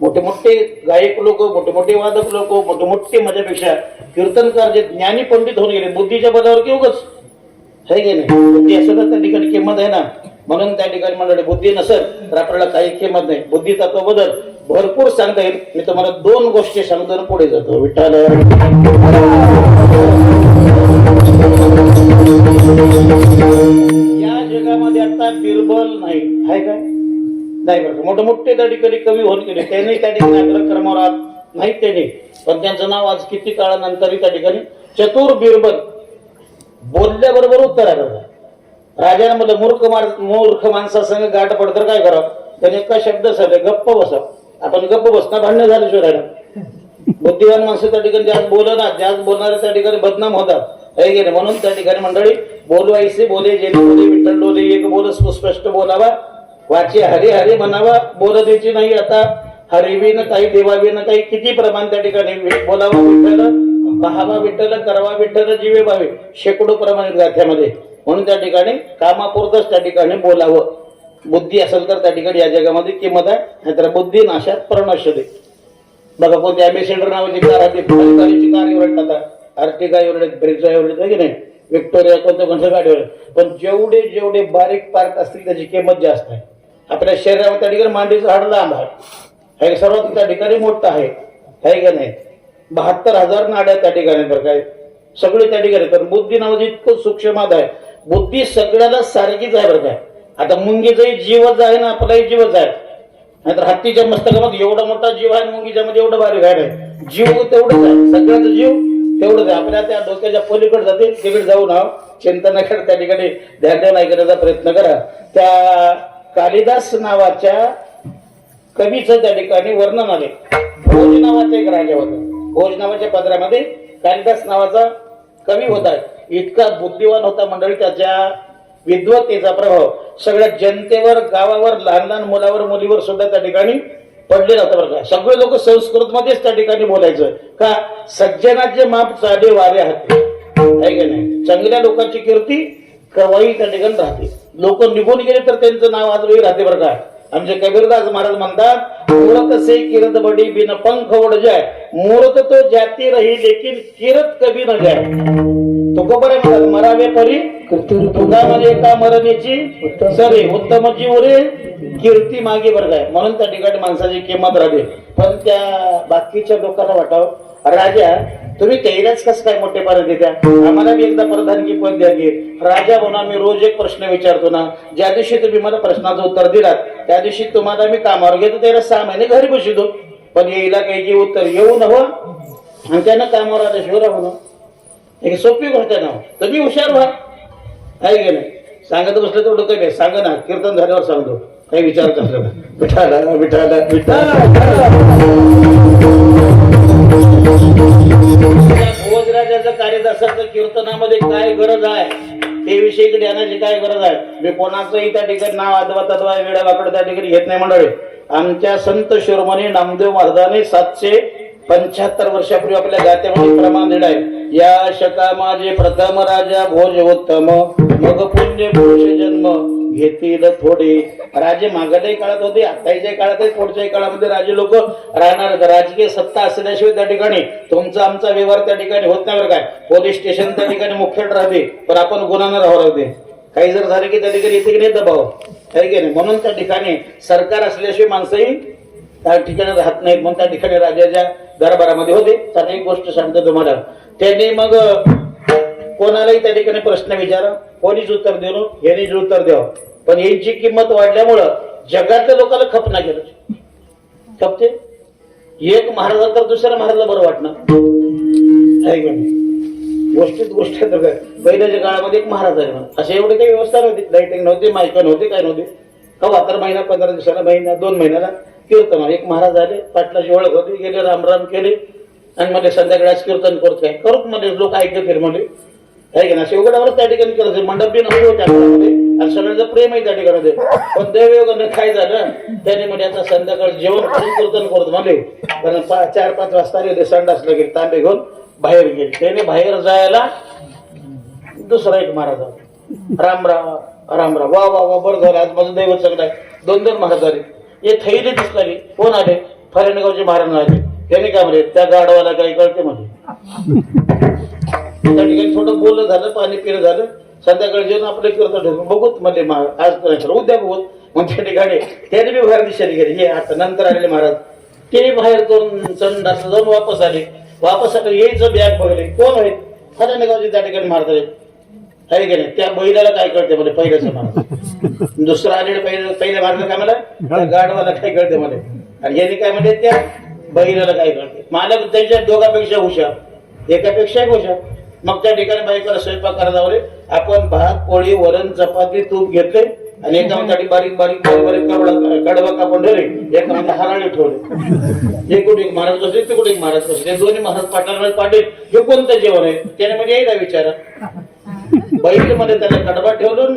मोठे मोठे गायक लोक, मोठे मोठे वादक लोक, मोठे मोठे माझ्यापेक्षा कीर्तनकार जे ज्ञानी पंडित होऊन गेले बुद्धीच्या पदावर की उगच आहे की नाही? बुद्धी असेल तर त्या ठिकाणी किंमत आहे ना. म्हणून त्या ठिकाणी मंडळी बुद्धी नसेल तर आपल्याला काही किंमत नाही. बुद्धी तत्वाबद्दल भरपूर सांगता येईल. मी तुम्हाला 2 गोष्टी सांगतो आणि पुढे जातो. विठ्ठल या जगामध्ये आता बिरबल नाही आहे काय? नाही बरं. मोठे मोठे त्या ठिकाणी कवी होऊन गेले, त्यांनी त्या ठिकाणी अग्रक्रमावर आत नाहीत त्यांनी, पण त्यांचं नाव आज किती काळानंतर त्या ठिकाणी चतुर बिरबल. बोलल्याबरोबर उत्तर आलं. राजाने म्हणलं मूर्ख माणसासंग गाठ पडतर काय करावं? त्याने एका शब्द सांगले, गप्प बसा. आपण गप्प बसणार, भांडण झालं शिवायला. बुद्धिवान माणसं त्या ठिकाणी जास्त बोलणार, जास्त बोलणारे त्या ठिकाणी बदनाम होतात आहे की नाही? म्हणून त्या ठिकाणी मंडळी बोलवायचे बोले, जे बोले विठ्ठल डोले, एक बोल सुस्पष्ट बोलावा, वाचे हरी हरी म्हणावा, बोल द्यायची नाही आता हरिवीन काही देवावीन काही. किती प्रमाण त्या ठिकाणी बोलावा विठ्ठल, पहावा विठ्ठल, करावा विठ्ठल, जीवे भावे, शेकडो प्रमाणित गाथ्यामध्ये. म्हणून त्या ठिकाणी कामापुरतच त्या ठिकाणी बोलावं. बुद्धी असेल तर त्या ठिकाणी या जगामध्ये किंमत आहे, नाहीतर बुद्धी नाशात प्रणश्यते. बघा कोणती अँबेसेडर नावाची कार आहे, ची कार एवढतात, अर्टिगा एवढे, ब्रेझा एवढे आहे की नाही, विक्टोरिया कोणत्या गाडीवर. पण जेवढे जेवढे बारीक पार्ट असतील त्याची किंमत जास्त आहे. आपल्या शरीरामध्ये त्या ठिकाणी मांडीचं हाड लांब आहे, सर्वात त्या ठिकाणी मोठं आहे का नाही? 72,000 नाड्या त्या ठिकाणी बरं काय, सगळे त्या ठिकाणी. तर बुद्धी नावाचं इतकं सूक्ष्मात आहे. बुद्धी सगळ्याला सारखीच आहे बरं काय. आता मुंगीचाही जीवच आहे ना, आपलाही जीवच आहे. नाहीतर हत्तीच्या मस्तकामध्ये एवढा मोठा जीव आहे, मुंगीच्या मध्ये एवढं बारीक आहे. जीव तेवढंच आहे, सगळ्याचा जीव तेवढंच आहे. आपल्या त्या डोक्याच्या पलीकडे जाते, तिकडे जाऊ ना, चिंता न करा, त्या ठिकाणी ध्यान नाही करण्याचा प्रयत्न करा. त्या कालिदास नावाच्या कवीचं त्या ठिकाणी वर्णन आले. भोज नावाचा एक राजा होता. भोज नावाच्या पदरामध्ये कालिदास नावाचा कवी होता. इतका बुद्धिवान होता मंडळी. त्याच्या विद्वत्तेचा प्रभाव सगळ्या जनतेवर, गावावर, लहान लहान मुलावर, मुलीवर सुद्धा त्या ठिकाणी पडलेला होता बरं का. सगळे लोक संस्कृत मध्येच त्या ठिकाणी बोलायचं का, सज्जनाचे माप चाले वारे हाते आहे का नाही? चांगल्या लोकांची कीर्ती कवाई त्या ठिकाणी राहते. लोक निघून गेले तर त्यांचं नाव आजही राहते बरं का. आमचे कबीरदास महाराज म्हणतात, मूरत से किरत बडी बिन पंख उड जाय, मूरत तो जाती रही लेकिन किरत कभी न जाय. तुकोबरे म्हणतात, मरावे परी तुगामध्ये का मरणीची सरे, उत्तम जीवरे कीर्ती मागे बरं काय. म्हणून त्या ठिकाणी माणसाची किंमत राहते. पण त्या बाकीच्या लोकांना वाटावं, राजा तुम्ही त्यालाच कसं काय मोठे पार देत्या, आम्हाला मी एकदा प्रधानगी पद द्या की. राजा म्हणून मी रोज एक प्रश्न विचारतो ना, ज्या दिवशी तुम्ही मला प्रश्नाचं उत्तर दिलात त्या दिवशी तुम्हाला मी कामावर घेतो, त्याला 6 महिने घरी बसवतो. पण येईला काही की उत्तर येऊ नवं आणि त्यानं कामावर आल्याशिवाय राहू नवं. एक सोपी गोष्ट आहे ना. तुम्ही हुशार व्हा आहे की नाही. सांगत बसलं तेवढं काही नाही, सांगा ना, कीर्तन झाल्यावर सांगतो, काही विचार कसला ना. विठाला विठाला विठाला. भोजराजाचं कालिदासाचं कीर्तनामध्ये काय गरज आहे ते विषयी ज्ञानाची काय गरज आहे. मी कोणाचंही त्या ठिकाणी नाव अथवा तद्वा वेळा वाकड त्या ठिकाणी घेत नाही मंडळी. आमच्या संत शिरोमणी नामदेव महाराजांनी 775 वर्षापूर्वी आपल्या गात्यामध्ये प्रमाण दिलं आहे. या शका माझे प्रथम राजा भोज उत्तम, मग पुण्य पुरुष जन्म घेतील थोडे. राजे मागच्याही काळात होते, आताच्या काळात, पुढच्याही काळामध्ये राजे लोक राहणार. राजकीय सत्ता असल्याशिवाय त्या ठिकाणी तुमचा आमचा व्यवहार त्या ठिकाणी होत नाही बरं काय. पोलीस स्टेशन त्या ठिकाणी मुख्य राहते, पण आपण गुन्हानं राहावं लागते. काही जर झाले की त्या ठिकाणी येते की नाही दबाव आहे की नाही. म्हणून त्या ठिकाणी सरकार असल्याशिवाय माणसंही त्या ठिकाणी राहत नाहीत. म्हणून त्या ठिकाणी राजाच्या दरबारामध्ये होते. त्याने एक गोष्ट सांगतो तुम्हाला, त्यांनी मग कोणालाही त्या ठिकाणी प्रश्न विचारा, कोणीच उत्तर देणं, यांनीच उत्तर द्यावं. पण यांची किंमत वाढल्यामुळं जगातल्या लोकांना खपना केलं. खपते एक महाराज तर दुसऱ्या महाराजला बरं वाटणार आहे की नाही. गोष्टीत गोष्ट पहिल्याच्या काळामध्ये एक महाराज आहे म्हणा. असे एवढे काही व्यवस्था नव्हती, लाईटिंग नव्हती, मायक नव्हते, काय नव्हते. कवा तर महिना 15 दिवसाला, महिना 2 महिन्याला कीर्तन. एक महाराज आले, पाटलाची ओळख होती, गेले रामराम केले आणि मध्ये संध्याकाळी कीर्तन करतोय करूक मध्ये लोक ऐकत फिर मध्ये आहे की ना. शेवगडावरच त्या ठिकाणी करायचं, मंडप बी नव्हतं त्या काळामध्ये आणि सगळ्यांचं प्रेम आहे त्या ठिकाणी. पण दैवयोगाने काय झालं, त्याने म्हणजे आता संध्याकाळी जेवण करून कीर्तन करत म्हणले, कारण 4-5 वाजता गेले, संडासला गेले, तांबे घेऊन बाहेर गेले. त्याने बाहेर जायला दुसरा एक महाराज आला, रामराव रामराव, वा वा वा, बरं झालं, आज माझं दैवत सगळं आहे. 2 महाराज आले, हे थैले दिसले. कोण आले? फरेणगावचे महाराज आले. त्याने काय म्हणले, त्या गाडवाला काही कळते म्हणजे. त्या ठिकाणी थोडं बोलणं झालं, पाणी पिणं झालं, संध्याकाळी जेवण आपलं कीर्तन ठेवून बघूत म्हणजे आज उद्या बघूत. मग त्या ठिकाणी त्याने बी बाहेर दिशेने गेले. हे आता नंतर आलेले महाराज ते बाहेर करून संडास जाऊन वापस आले. वापस आले, यायचं बॅग बघले, कोण आहेत? फरेणगावचे त्या ठिकाणी महाराज आहेत. आहे की नाही. त्या बैलाला काय कळते म्हणजे पहिल्याचं महाराज. दुसरं आलेलं पहिल्या महाराज काय मला, त्या गाडवाला काय कळते मला, आणि यांनी काय म्हणजे त्या बैलाला काय कळते. मालक त्यांच्या दोघांपेक्षा हुशार, एकापेक्षा हुशार. मग त्या ठिकाणी बाईकाला स्वयंपाक करायला लावले. आपण भात, पोळी, वरण, चपाती, तूप घेतले आणि एका मध्ये बारीक बारीक बारीक बारीक कडवा कापून ठेवले, एका मध्ये हराळे ठेवले. एक कुठे महाराज बसले, ते कुठे महाराज बसले, दोन्ही महाराज पाटला पाटील. हे कोणतं जेवण आहे? त्याने म्हणजे यायला विचारा. बैल मध्ये त्याला कडबा ठेवलं,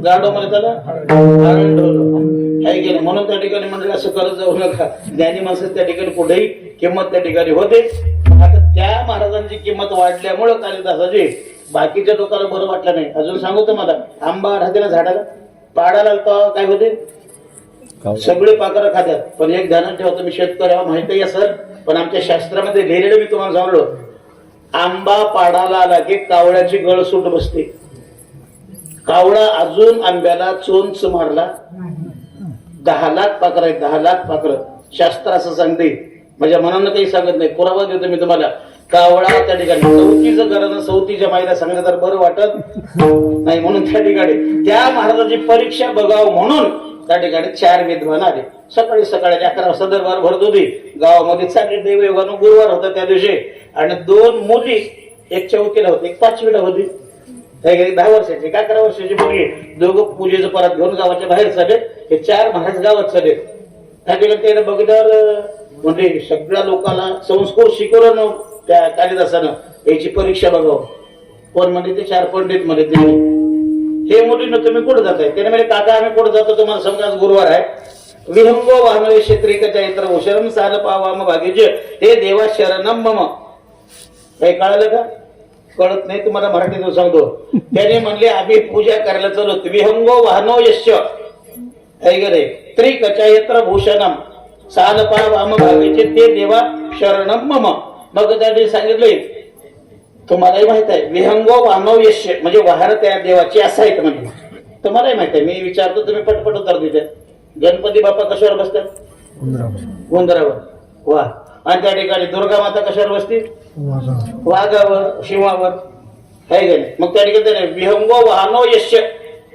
गाडो मध्ये त्याला हरण ठेवलं, आहे की नाही. म्हणून त्या ठिकाणी म्हणजे असं करत जाऊ नका. ज्ञानी माणसं त्या ठिकाणी कुठेही किंमत त्या ठिकाणी होते. आता त्या महाराजांची किंमत वाढल्यामुळं कालिदासाची बाकीच्या लोकांना बरं वाटलं नाही. अजून सांगू तुम्हाला, आंबा राहते ना झाडाला, पाडाला काय होते, सगळे पाखरं खात्यात. पण एक ध्यानात ठेवा, तुम्ही शेतकऱ्याला माहिती आहे सर, पण आमच्या शास्त्रामध्ये लिहिलेलं मी तुम्हाला सांगलो, आंबा पाडाला आला की कावळ्याची गळसूट बसते. कावळा अजून आंब्याला चोंच मारला, 10 लाख पाखरं आहेत, 10 लाख पाखरं. शास्त्र असं सांगते, माझ्या मनानं काही सांगत नाही, पुरावा देतो मी तुम्हाला. कावळा त्या ठिकाणी सवतीचं घरानं सवतीच्या माईला सांगलं तर बरं वाटत नाही, म्हणून त्या ठिकाणी त्या महाराजाची परीक्षा बघावं म्हणून त्या ठिकाणी 4 विद्वान आले. सकाळी सकाळी 11 वाजता दरबार भरत होती गावामध्ये. चांगले दैवयोगानं गुरुवार होता त्या दिवशी, आणि 2 मुली, एक 4थीला होती, एक 5वीला होती. 10 वर्षाची, 11 वर्षाची मुलगी, दोघं पूजेचं परत घेऊन गावाच्या बाहेर चालले. हे 4 महाराज गावात चालले. त्या ठिकाणी त्याने बघितल्यावर म्हणजे सगळ्या लोकांना संस्कार शिकवलं त्या कालिदासानं, याची परीक्षा बघावं. कोण म्हणजे ते 4 पंडित मध्ये. हे मुलीनं तुम्ही कुठं जाताय? त्याने म्हणजे काका आम्ही कुठं जातो तुम्हाला समजा, आज गुरुवार आहे. विहंगो वाहनवे क्षेत्रिकच्या इतर शरण साल पावाम भाग्यज हे देवा शरणम मम. काही कळालं का? कळत नाही तुम्हाला, मराठीतून सांगतो. त्याने म्हणले आम्ही पूजा करायला चालू, विहंगो वाहनो यश ऐकले त्रिकचा यत्र भूषणम साल पावाम भाग्यज ते देवा शरणम मम. मग त्याने सांगितलंय, तुम्हालाही माहित आहे विहंगो वाहनो यश म्हणजे वाहन त्या देवाची असं आहेत म्हणजे. तुम्हालाही माहित आहे. मी विचारतो, तुम्ही पटपट उत्तर देते. गणपती बाप्पा कशावर बसतात? उंदरावर. वा. आणि त्या ठिकाणी दुर्गा माता कशावर बसते? वाघावर, शिवावर, आहे का नाही. मग त्या ठिकाणी त्याने विहंगो वाहनो यश,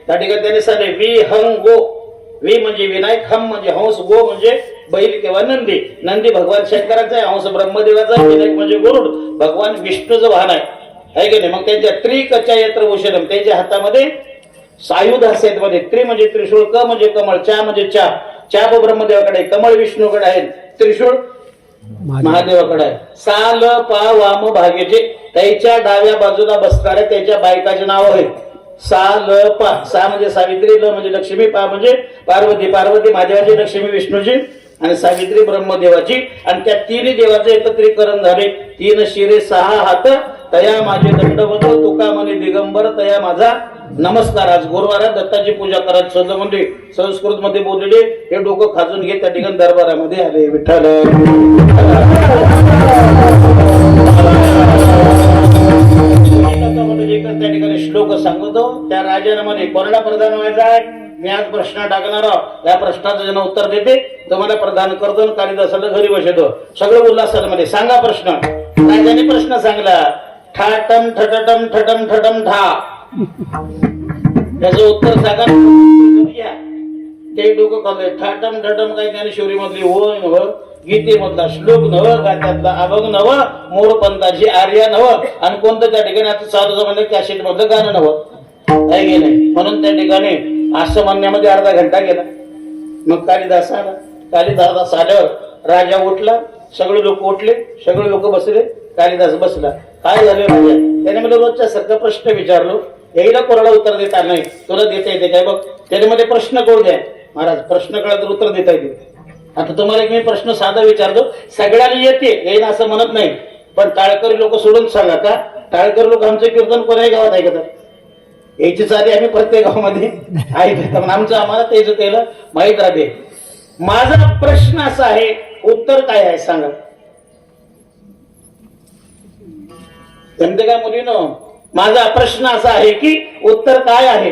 त्या ठिकाणी त्याने सांगले विहंगो. वि म्हणजे विनायक, हम म्हणजे हंस, गो म्हणजे बैल किंवा नंदी. नंदी भगवान शंकराचा आहे, हंस ब्रह्मदेवाचा, विनायक म्हणजे गरुड भगवान विष्णूचं वाहन आहे की नाही. मग त्यांच्या त्रिकचा यत्र भूषणम, त्यांच्या हातामध्ये सायुध हसेत मध्ये. त्रि म्हणजे त्रिशूळ, क म्हणजे कमळ, चा म्हणजे चाप ब्रह्मदेवाकडे, कमळ विष्णूकडे आहे, त्रिशूळ महादेवाकडे आहे. साल पा वाम भाग्यचे, त्याच्या डाव्या बाजूला बसणाऱ्या त्याच्या बायकाचे नाव आहेत. साल पा, सा म्हणजे सावित्री, ल म्हणजे लक्ष्मी, पा म्हणजे पार्वती. पार्वती महादेवाची, लक्ष्मी विष्णूची आणि सावित्री ब्रह्मदेवाची. आणि त्या 3 देवाचे एकत्रीकरण झाले. 3 शिरे 6 हात, तया माझे दंडवत, तुका म्हणे दिगंबर, तया माझा नमस्कार. आज गुरुवार दत्ताची पूजा करायला सजलं म्हणजे संस्कृत मध्ये बोललेले. हे डोकं खाजून घेत त्या ठिकाणी दरबारामध्ये आले. विठ्ठल त्या ठिकाणी श्लोक सांगतो. त्या राजाने मध्ये कोणाला प्रधान व्हायचा आहे? मी आज प्रश्न टाकणार आहोत, या प्रश्नाचं जण उत्तर देते, तुम्हाला प्रदान करतो. कालिदासाला घरी बसवतो. सगळं उल्हासामध्ये सांगा प्रश्न. राजाने प्रश्न सांगला, ठाटम ठटटम ठटम ठटम ठा. त्याचं उत्तर सांगा. ते डोकं खाल्लंय. ठाटम ठटम काय ज्ञानेश्वरी मधली होय, गीतेमधला श्लोक नव, गात्यातला अभंग नव, मोरपंथाची आर्या नव, आणि कोणतं त्या ठिकाणी आता साधू समाज कॅसेट मधलं गाणं नव आहे की नाही. म्हणून त्या ठिकाणी असं म्हणण्यामध्ये अर्धा घंटा गेला. मग कालिदास आला. कालिदास आल्यावर राजा उठला, सगळे लोक उठले, सगळे लोक बसले, कालिदास बसला. काय झालं राजा? त्याने मला रोजच्या सारखा प्रश्न विचारलो, यायला कोणाला उत्तर देता नाही, तुला देता येते काय बघ. त्याच्यामध्ये प्रश्न करू द्या महाराज, प्रश्न कळला तर उत्तर देता येते. आता तुम्हाला एक मी प्रश्न साधा विचारतो, सगळ्यांना येते येईन असं म्हणत नाही, पण टाळकरी लोक सोडून सांगा का, टाळकरी लोक आमचं कीर्तन कोणाही गावात ऐकतात? याची आधी आम्ही प्रत्येक गावामध्ये ऐकतो, आमचं आम्हाला तेच त्याला माहीत राहते. माझा प्रश्न असा आहे, उत्तर काय आहे सांगा. जमते काय मुलीनं? माझा प्रश्न असा आहे की उत्तर काय आहे?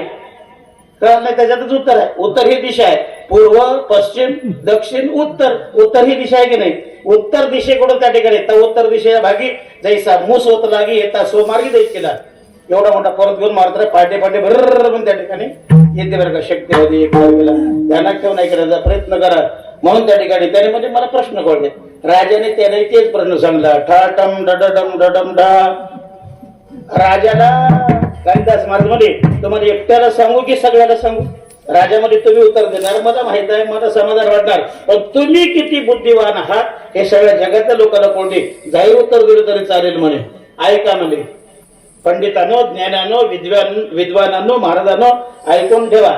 कळलं नाही? त्याच्यातच उत्तर आहे. उत्तर ही दिशा आहे, पूर्व, पश्चिम, दक्षिण, उत्तर. उत्तर ही दिशा आहे की नाही? उत्तर दिशेकडून त्या ठिकाणी तर उत्तर दिशेला भागी जैसा मूस होत लागी येता सो मार्गी जायच केला. एवढा मोठा परत घेऊन मारत पाटे पाटे भर पण त्या ठिकाणी येते बरं का. शक्ती होती एक तारखेला ध्यानात ठेवून नाही करायचा प्रयत्न करा. म्हणून त्या ठिकाणी त्याने म्हणजे मला प्रश्न कळले. राजाने त्याने तेच प्रश्न सांगला, ठाटम डडडम डडम डा. राजाला कालिदास महाराज मध्ये तुम्हाला एकट्याला सांगू की सगळ्याला सांगू? राजामध्ये तुम्ही उत्तर देणार, मला माहित आहे, मला समाधान वाटणार, पण तुम्ही किती बुद्धिवान आहात हे सगळ्या जगातल्या लोकांना कोणते जाहीर उत्तर दिलं तरी चालेल म्हणे. ऐका म्हणे पंडितांनो, ज्ञानानो, विद्वानांनो, महाराजांनो, ऐकून ठेवा.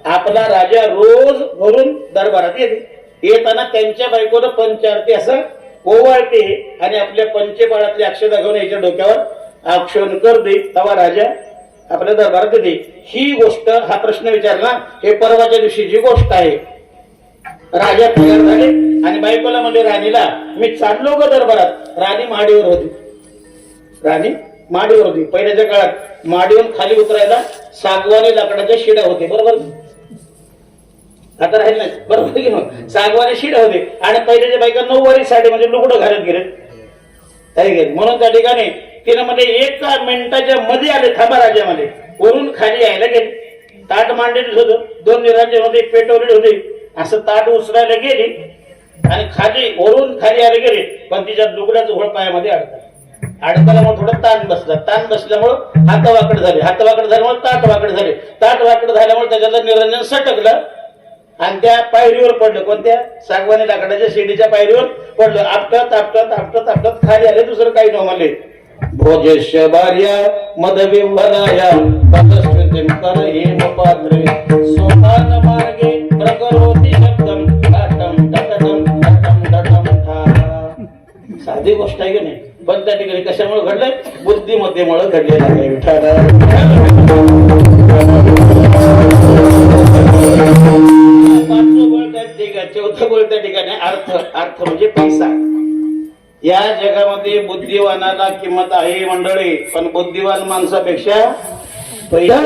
आपला राजा रोज भरून दरबारात येते. येताना त्यांच्या बायकोनं पंचारती असं ओवाळते आणि आपल्या पंचेबाळातली अक्षता घेऊन याच्या डोक्यावर आक्षेपण कर दे, तवा राजा आपल्या दरबारात येते. ही गोष्ट, हा प्रश्न विचारला, हे परवाच्या दिवशीची गोष्ट आहे. राजा तयार झाले आणि बायकोला म्हणले राणीला, मी चाललो ग दरबारात. राणी माडीवर होती. राणी माडीवर होती. पहिल्याच्या काळात माडीवरून खाली उतरायला सागवानी लाकडाच्या शिड्या होते, बरोबर? आता राहील नाही, बरोबर की मग सागवानी शिड्या होते. आणि पहिल्याच्या बायका 9वारी साडी म्हणजे लुगडं घालत गेले. म्हणून त्या ठिकाणी तिने मध्ये 1 मिनिटाच्या मध्ये आले, थांबा राजामध्ये वरून खाली यायला गेले. ताट मांडलेलं होतं, 2 निरांजन होते, पेटवलेले होते. असं ताट उचलायला गेली आणि खाली वरून खाली आले गेले, पण तिच्या लुगड्याचं घोळ पायामध्ये अडकल्यामुळे थोडं ताण बसला. ताण बसल्यामुळं हात वाकड झाले, हात वाकड झाल्यामुळे ताट वाकड झाले, ताट वाकड झाल्यामुळे त्याच्यातलं निरंजन सटकलं आणि त्या पायरीवर पडलं. कोणत्या? सागवानी लाकडाच्या शिडीच्या पायरीवर पडलं. आपटत आपटत आपटत आपटत खाली आले. दुसरं काही न म्हणले. भोजेश्य भार्या मदविंभनाया पदस्थितिं करहिम पात्रे सोपान मार्गे प्रकरोति शब्दं घटं घटं घटं घटं ठा. साधी गोष्ट आहे की नाही, पण त्या ठिकाणी कशामुळे घडलंय? बुद्धिमत्तेमुळे घडलेलं आहे. चौथं गोळ त्या ठिकाणी अर्थ म्हणजे पैसा. या जगामध्ये बुद्धिवानाला किंमत आहे मंडळी, पण बुद्धिवान माणसापेक्षा पैसा.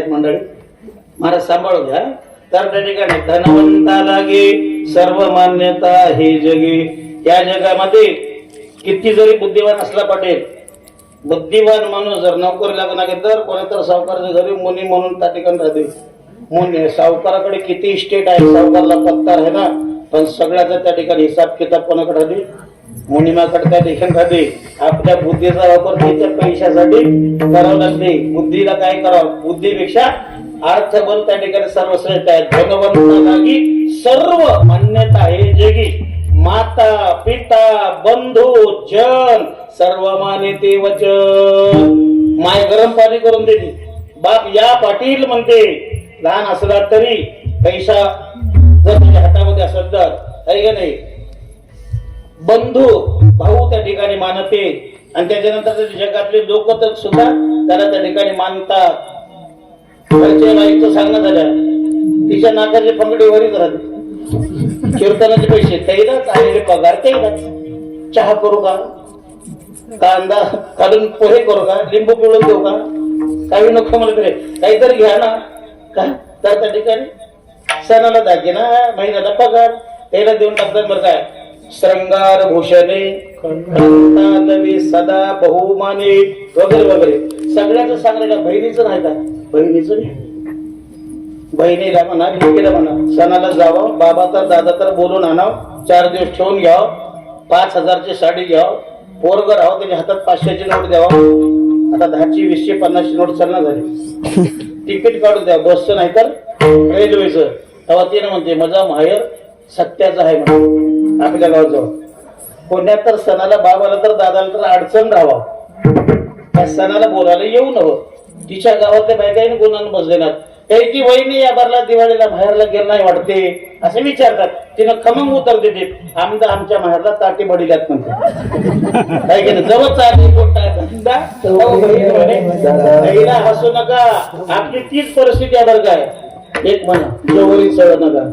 मंडळी महाराज सांभाळू घ्या. तर त्या ठिकाणी धनवंता लागे सर्व मान्यता हे जगी. या जगामध्ये किती जरी बुद्धिवान असला पाहिजे, बुद्धिवान माणूस जर नोकरी लागला तर कोणातर सावकाराच्या घरी मुनी म्हणून त्या ठिकाणी राहते. मुनी सावकाराकडे किती इस्टेट आहे, सावकारला पत्ता आहे ना, पण सगळ्याचा त्या ठिकाणी हिसाब किताब कोणाकडे राहते? मुनिमाकडे त्या ठिकाणी राहते. आपल्या बुद्धीचा वापर त्या पैशासाठी करावा लागते. बुद्धीला काय करावं? बुद्धीपेक्षा अर्थबल त्या ठिकाणी सर्वश्रेष्ठ आहे. भगवंतालागी सर्व मान्यता आहे जगी. माता पिता बंधू जन सर्व मान्यते वचन. माय गरम पाणी करून देते, बाप या पाटील म्हणते. लहान असला तरी पैसा जर तुझ्या हातामध्ये असेल तर आहे का नाही. बंधू भाऊ त्या ठिकाणी मानते आणि त्याच्यानंतर जगातले लोक तर सुद्धा त्याला त्या ठिकाणी मानतात. घरच्या बाईचं सांगणं झालं तिच्या नाकाची पंगडी वरीच राहते कीर्तनाचे पैसे त्यालाच आलेले पगार त्यालाच चहा करू का कांदा काढून पोहे करू का लिंबू पिळून देऊ का काही नको मला तरी काहीतरी घ्या ना का तर त्या ठिकाणी सणाला दागिना महिन्याला पगार त्याला देऊन टाकतात बरं काय श्रंगार भूषणे कंठालवी सदा बहुमाने वगैरे वगैरे सगळ्याचं सांगण्याला बहिणीचं नाही का बहिणीचं नाही बहिणीला म्हणा लेकीला म्हणा सणाला जावं बाबा तर दादा तर बोलून आणावं 4 दिवस ठेवून घ्यावं 5,000ची साडी घ्यावं पोरग राहावं त्याच्या हातात 500ची नोट द्यावं आता 10ची 20ची 50ची नोट चालना झाली तिकीट काढून द्या बसचं नाही तर रेल्वेचं तेव्हा तिने म्हणते माझा माहेर सत्याचं आहे म्हणून आपल्या गावात जाऊ कोण्यात तर सणाला बाबाला तर दादाला तर अडचण राहावं त्या सणाला बोलायला येऊ नवं तिच्या गावातल्या बायकाईने गुन्हानं बसलेणार त्याची वहिनी या बारला दिवाळीला बाहेरला गेलं नाही वाटते असे विचारतात तिनं खमंग उत्तर देते आमदा आमच्या माहेरला ताटी बडील्यात म्हणते काय केलं जवळ आईला हसू नका आपली तीच परिस्थिती आहे बरं काय एक म्हणा जोवरी चढ नका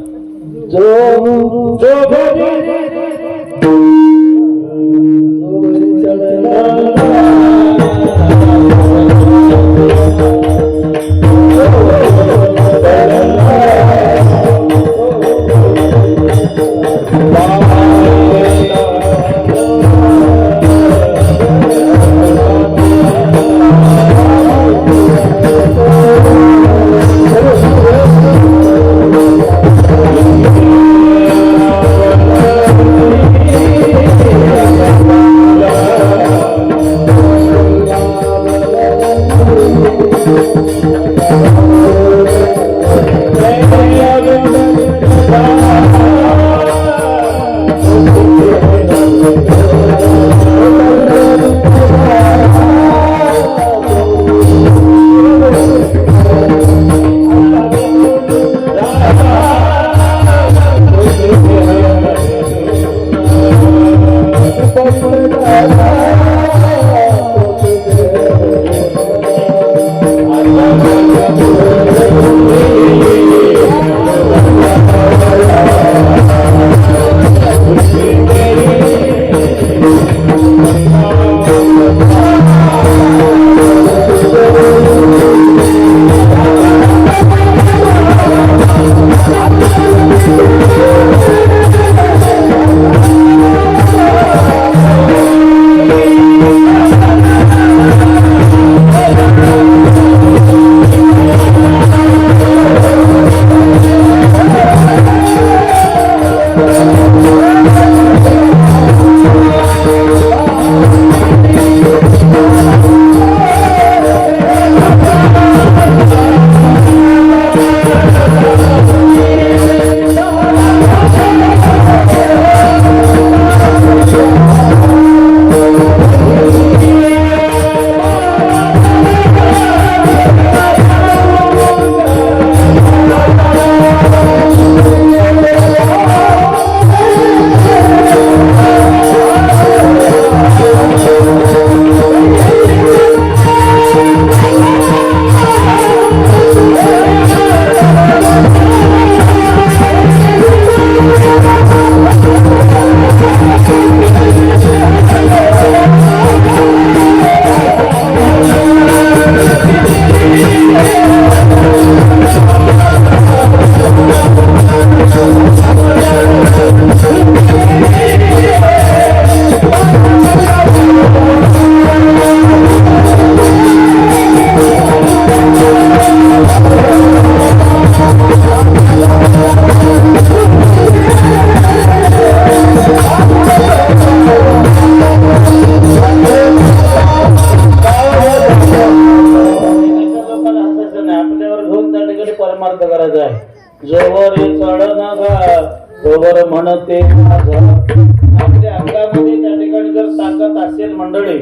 परमार्थ करायचा आहे जोवर चढ नका तोवर म्हणते आपल्या अंगामध्ये त्या ठिकाणी जर ताकद असेल मंडळी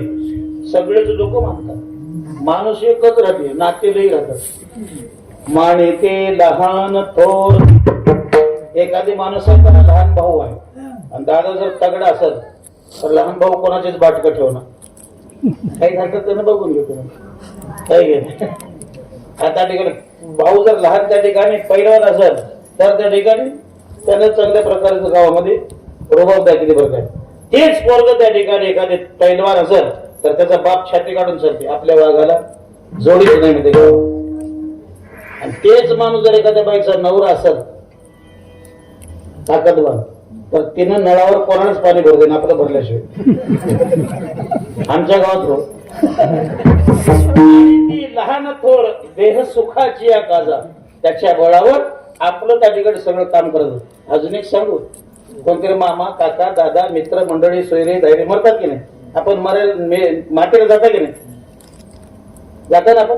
सगळेच लोक मानतात माणूस एकच राहते नातेलही राहतात माणिके लहान थोर एखादी माणसाचा लहान भाऊ आहे आणि दादा जर तगडा असेल तर लहान भाऊ कोणाचेच बाटकं ठेवणार काही झालं त्यानं बघून घेतो काय घे त्या ठिकाणी भाऊ जर लहान त्या ठिकाणी पैलवान असेल तर त्या ठिकाणी त्यानं चांगल्या प्रकारचं गावामध्ये प्रभाव दाखवले बरं काय. तेच पोरग त्या ठिकाणी एखादे पैलवान असेल तर त्याचा बाप छाती काढून चालते, आपल्या वाघाला जोडीच नाही म्हणते गाव. आणि तेच माणूस जर एखाद्या बाईचा नवरा असेल ताकदवान तर तिनं नळावर कोणाच पाणी भरते ना आपलं भरल्याशिवाय. आमच्या गावात हो ती लहान थोर देह सुखाची या काजा त्याच्या बळावर आपलं त्या ठिकाणी सगळं काम करत. अजून एक सांगू, कोणतरी मामा काका दादा मित्र मंडळी सोयरे धैर्य मरतात की नाही, आपण मातेला जाता की नाही, जाता ना आपण.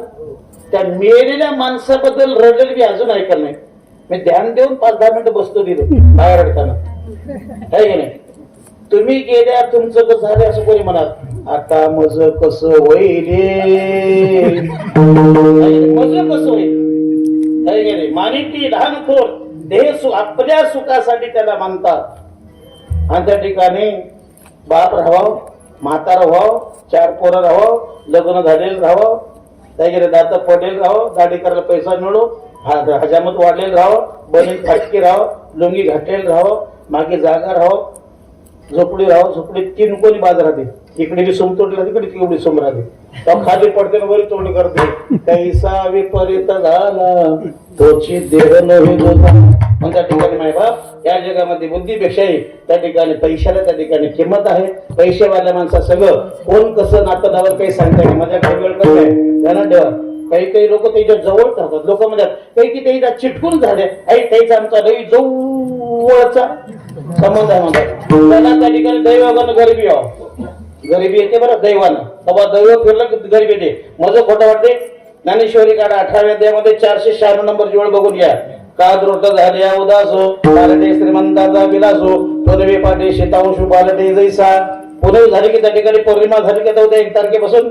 त्या मेलेल्या माणसाबद्दल रडलेली मी अजून ऐकलं नाही. मी ध्यान देऊन 5-10 मिनिटं बसतो दिलं बाहेर रडताना, आहे की नाही. तुम्ही गेल्या तुमचं कसं झालं असं कोणी म्हणत, आता मज कसं होईल मज कसं होईल, आहे की नाही. मानिती लहान थोर देह आपल्या सुखासाठी त्याला मानतात. आणि त्या ठिकाणी बाप राहावं, म्हातारा व्हावं, 4 पोरं राहावं, लग्न झालेलं राहावं, त्याकडे दात पडेल राहावं, दाढी करायला पैसा मिळो, हजामत वाढलेलं राहावं, बनीन फाटकी राहावं, लुंगी घातलेलं राहावं, मागे जागा राहावं, झोपडी राहावं. झोपडीत 3 कोणी बाज राहते, इकडे बी सोम तोडली राहते, इकडे एवढी सोम राहते, खाली पडते वरी तोंड करते. कैसा विपरीत झाला तोची देह नव्हे दोघा. मग त्या ठिकाणी माय बाप या जगामध्ये बुद्धीपेक्षाही त्या ठिकाणी पैशाला त्या ठिकाणी किंमत आहे. पैसेवाल्या माणसा सगळं कोण कसं नातं लावल काही सांगता नाही. माझ्याकडे वेळ कसं आहे ध्यानात ठेवा. काही लोक त्याच्या जवळ राहतात, लोक म्हणतात काही की त्याच्या चिटकून झाले आई त्याचा आमचा लई जवळचा संबंध आहे म्हणतात. त्याला त्या ठिकाणी दैवानं गरिबी यावं, गरिबी येते बरं दैवानं. बाबा दैव फिरलं गरिबी येते. माझं खोटं वाटते. ज्ञानेश्वरी काढा 18व्या अध्यायामध्ये 496 नंबर जोड बघून घ्या. का द्रोट झाल्या उदासो पालटे श्रीमंताचा विलासो पुनवे पाटे शेतांशु पालटे जैसा. पुनवे झाली की त्या ठिकाणी पौर्णिमा झाली की उद्या 1 तारखेपासून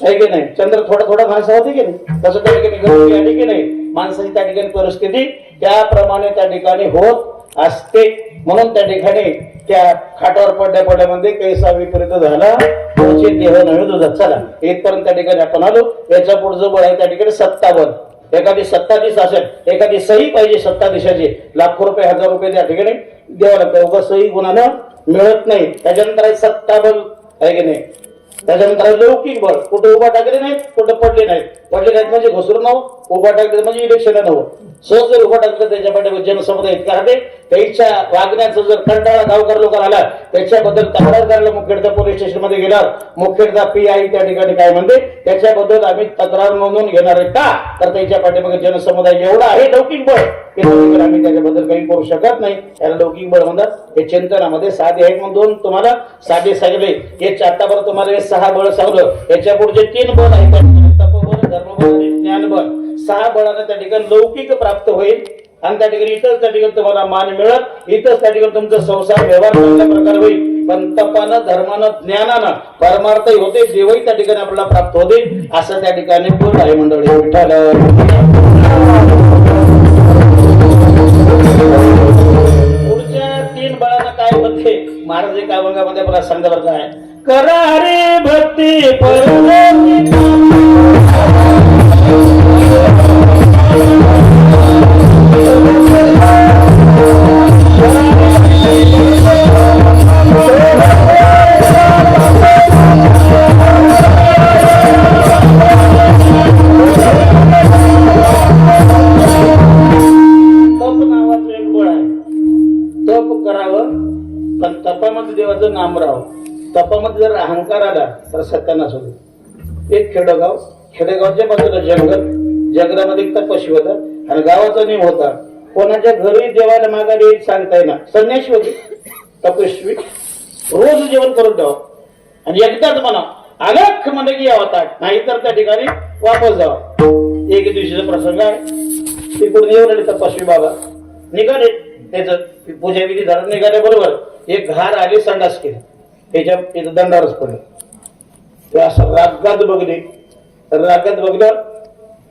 आहे की नाही चंद्र थोडा थोडा माणसा होते की नाही, तसं त्या ठिकाणी गरिबी आली की नाही माणसाची त्या ठिकाणी परिस्थिती त्याप्रमाणे त्या ठिकाणी होत असते. म्हणून त्या ठिकाणी त्या खाटावर पडल्यामध्ये कैसा विपरीत झाला तुझे देह नव्हे तुझा. चला इथपर्यंत त्या ठिकाणी आपण आलो. याच्या पुढचं बळ आहे त्या ठिकाणी सत्ताबल. एखादी सत्ताधीश असेल, एखादी सही पाहिजे सत्ताधीशाची, लाखो रुपये 1000 रुपये त्या ठिकाणी द्यावं लागतं. उगा सही गुणानं मिळत नाही. त्याच्यानंतर आहे सत्ताबल, आहे की नाही. त्याच्यानंतर लौकिक बळ. कुठे उभा टाकले नाहीत, कुठे पडले नाहीत. पडले नाहीत म्हणजे घसरून नव, उभा टाकले म्हणजे इलेक्शन नव. सहज जर उभा टाकलं त्याच्या पाठीवर जनसमुदाय इतका राहते. त्याच्या वागण्याचं जर कंटाळा गावकर लोकांना आला त्याच्याबद्दल तक्रार करायला मुखेडदा पोलीस स्टेशन मध्ये गेल्यावर मुखेडदा PI त्या ठिकाणी काय म्हणते त्याच्याबद्दल आम्ही तक्रार नोंदवून घेणार आहे. का तर त्याच्या पाठीमागे जनसमुदाय एवढा आहे लौकिक बळ की आम्ही त्याच्याबद्दल काही करू शकत नाही. त्याला लौकिक बळ म्हणतात. हे चिंतनामध्ये साधे आहेत म्हणून 2 तुम्हाला साधे सांगले. हे आतापर्यंत तुम्हाला हे 6 बळ सांगलं. याच्या पुढचे 3 बळ आहेत, तपोबळ धर्मबळ आणि ज्ञानबळ. 6 बळाने त्या ठिकाणी लौकिक प्राप्त होईल आणि त्या ठिकाणी इथंच त्या ठिकाणी तुम्हाला मान मिळत, इथंच त्या ठिकाणी तुमचा संसार व्यवहार चांगल्या प्रकारे होईल. पण तपानं धर्मानं ज्ञानानं परमार्थही होते, देवही त्या ठिकाणी आपल्याला प्राप्त होते. असं त्या ठिकाणी बोल आहे मंडळी. विठ्ठल पुढच्या 3 बळांना काय होते महाराज एका अभंगामध्ये आपल्याला सांगता बरं काय. करा रे भक्ती परमार्थी देवाचं नाम राहावं. तपामध्ये जर अहंकार आला तर सत्यानाश होतो. एक खेडेगाव, खेडेगावच्या बाजूला जंगल, जंगलामध्ये एक तपस्वी होता आणि गावाचा नियम होता कोणाच्या घरी देवाला मागायला येईल सांगता येणार. संन्यासी होते तपस्वी. रोज जेवण करून द्यावं आणि एकदाच म्हणा अलख म्हणजे की यावं, नाहीतर त्या ठिकाणी वापस जावं. एक दिवशीचा प्रसंग आहे. तिकडून येऊन आले तपस्वी बाबा, निघाले. त्याच पूजा विधी झालं, निघाले बरोबर एक घार आली, संडास केली, त्याच्या दंडावरच पडले. ते असं रागात बघले, रागात बघल्यावर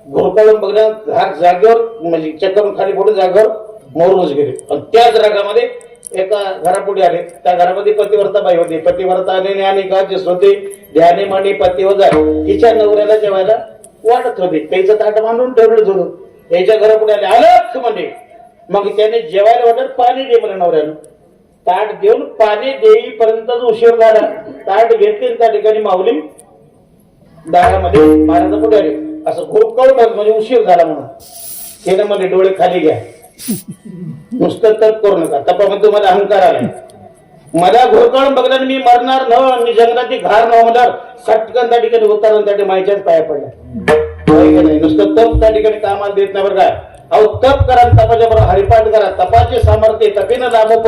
घोरकाळून बघल्यावर घार जागेवर म्हणजे चक्करून खाली पडून जागेवर मोरूनच गेले. आणि त्याच रागामध्ये एका घरापुढे आले. त्या घरामध्ये पतिव्रता बाई होती. पतिव्रता आणि ज्ञानिका जे होते ध्यानी मणी पतिवजा. तिच्या नवऱ्याला जेवायला वाढत होती. त्याचं ताट बांधून ठेवलं होतं. त्याच्या घरापुढे आले आलं म्हणजे मग त्याने जेवायला वाटत पाणी दे मला नवऱ्यानं. ताट देऊन पाणी देईपर्यंत उशीर झाला. ताट घेतले त्या ठिकाणी माऊली दारामध्ये महाराजा पुढे आले. असं घोरकळ म्हणजे उशीर झाला म्हणून त्याने मध्ये डोळे खाली घ्या, नुसतं तप करू नका, तपामध्ये तुम्हाला अहंकार आलाय. मला घोरकळून बघल्याने मी मरणार न मी जंगलाची घार न होणार सटकन त्या ठिकाणी उतारून त्या माईच्याच पाया पडल्या. नाही नुसतं तप त्या ठिकाणी कामाला देत नाही बरं काय. अहो तप करा, तपाच्या बरोबर हरिपाठ करा. तपाचे सामर्थ्य तपीनं लाभोप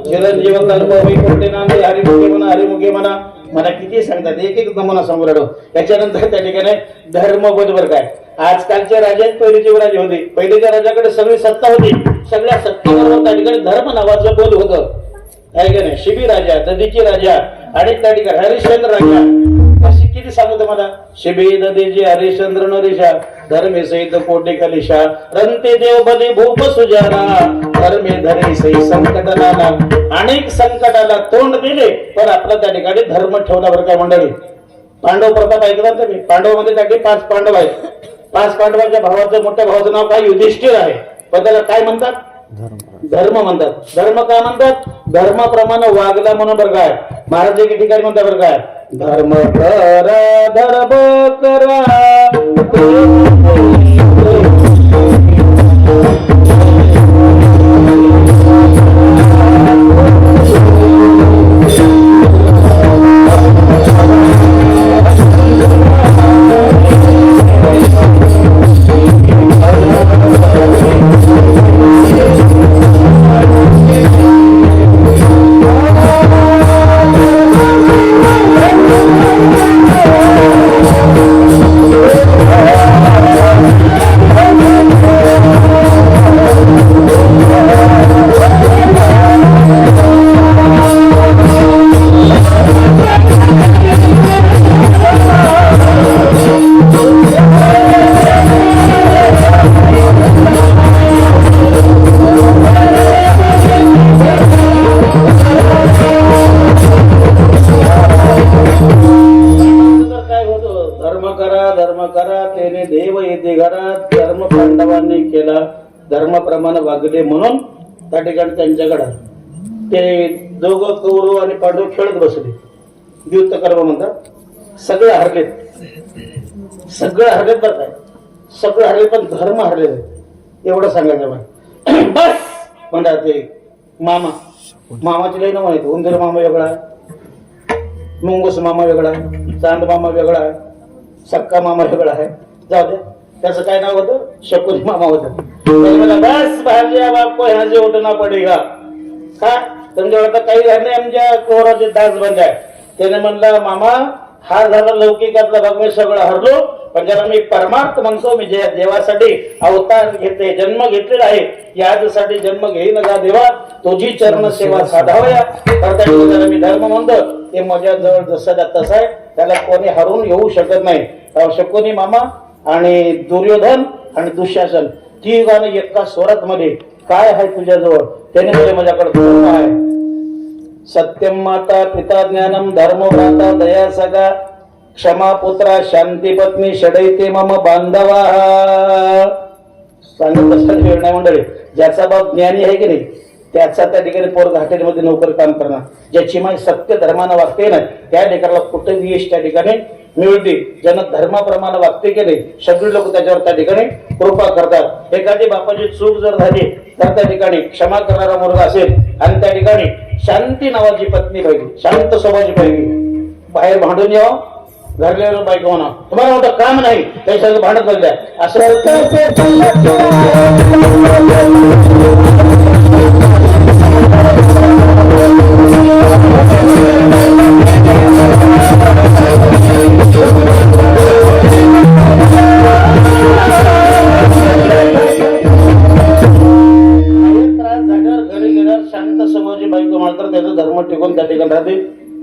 चिरंजीवन वैकुंठे नांदे हरिमुखे म्हणा हरिमुखे म्हणा. मला किती सांगतात, एक एक नमुना समोर आलो. त्याच्यानंतर त्या ठिकाणी धर्मबोध बरं काय. आजकालचे राजे पहिलेचे राजे होते. पहिलेच्या राजाकडे सगळी सत्ता होती. सगळ्या सत्तेबरोबर त्या ठिकाणी धर्म नावाचं बोध होतं. आहे का नाही. शिबी राजा, ददीची राजा आणि त्या ठिकाणी हरिश्चंद्र राजा. कशी किती सांगतो मला. शिबी ददीजी हरिश्चंद्र नरेशा धर्मे सहित पोटे कलिशा रंते देव बली भूप सुजाना धर्मे धरे सही संकट नाना. अनेक संकटाला तोंड दिले पण आपला त्या ठिकाणी धर्म ठेवला बरं काय मंडळी. पांडव प्रताप ऐकतात तुम्ही. पांडव मध्ये त्या 5 पांडव आहेत. 5 पांडवांच्या भावाचं मोठ्या भावाचं नाव काय युधिष्ठिर आहे. पण त्याला काय म्हणतात, धर्म म्हणतात. धर्म काय म्हणतात, धर्माप्रमाणे वागला म्हणून बरं काय. महाराज एके ठिकाणी म्हणतात बरं काय, धर्म करा धर्म करा धर्माप्रमाणे वागले म्हणून त्या ठिकाणी त्यांच्याकडे ते दोघं कौरव आणि पांडव खेळत बसले. द्युत कर्म म्हणतात. सगळे हरलेत, सगळे हरलेत बरं काय. सगळे हरले पण धर्म हरले एवढं सांगायचं मला. बस म्हणतात ते मामा. मामाची लई नाव माहिती. उंदीर मामा वेगळा, मुंगूस मामा वेगळा, चांद मामा वेगळा, सक्का मामा वेगळा आहे. जाऊ द्या. त्याचं काय नाव होतं, शकुनी मामा होतं. बस भाजी बापको ह्या जे उठना पडेगा का तुमच्यावर काही झाले आमच्या कोराचे दास बंधाय. त्याने म्हणलं मामा हा झाला लौकिकातला भाग, मी सगळं हरलो पण ज्याला मी परमार्थ म्हणतो, मी ज्या देवासाठी अवतार घेते जन्म घेतलेला आहे यासाठी जन्म घेईन का देवा तुझी चरण सेवा साधावया करता ज्याला मी धर्म म्हणतो ते माझ्या जवळ जसं तसं आहे. त्याला कोणी हरून येऊ शकत नाही. शकुनी मामा आणि दुर्योधन आणि दुःशासन ती गाणं एका स्वरात मध्ये काय आहे तुझ्याजवळ. त्याने म्हणजे माझ्याकडे धर्म आहे. सत्यम माता पिता ज्ञानम धर्मो भ्राता दया सगा क्षमा पुत्रा शांती पत्नी षडैते मम बांधवा. सांगत वेळ नाही मंडळी. ज्याचा बाप ज्ञानी आहे की नाही त्याचा त्या ठिकाणी पोरग हॉटेलमध्ये नोकर काम करणार. ज्याची माय सत्य धर्मानं वागते ना त्या ठिकाणाला कुठे यश त्या ठिकाणी मिळते. ज्यांना धर्माप्रमाणे वागते की नाही सगळे लोक त्याच्यावर त्या ठिकाणी कृपा करतात. एखादी बापाची चूक जर झाली तर त्या ठिकाणी क्षमा करणारा मुलगा असेल आणि त्या ठिकाणी शांती नावाची पत्नी पाहिजे, शांत स्वभावाची पाहिजे. बाहेर भांडून यावं घरल्या बायको म्हणा तुम्हाला मोठं काम नाही त्याच्या भांडत बसल्या असं धर्म टिकून त्या ठिकाणी राहते.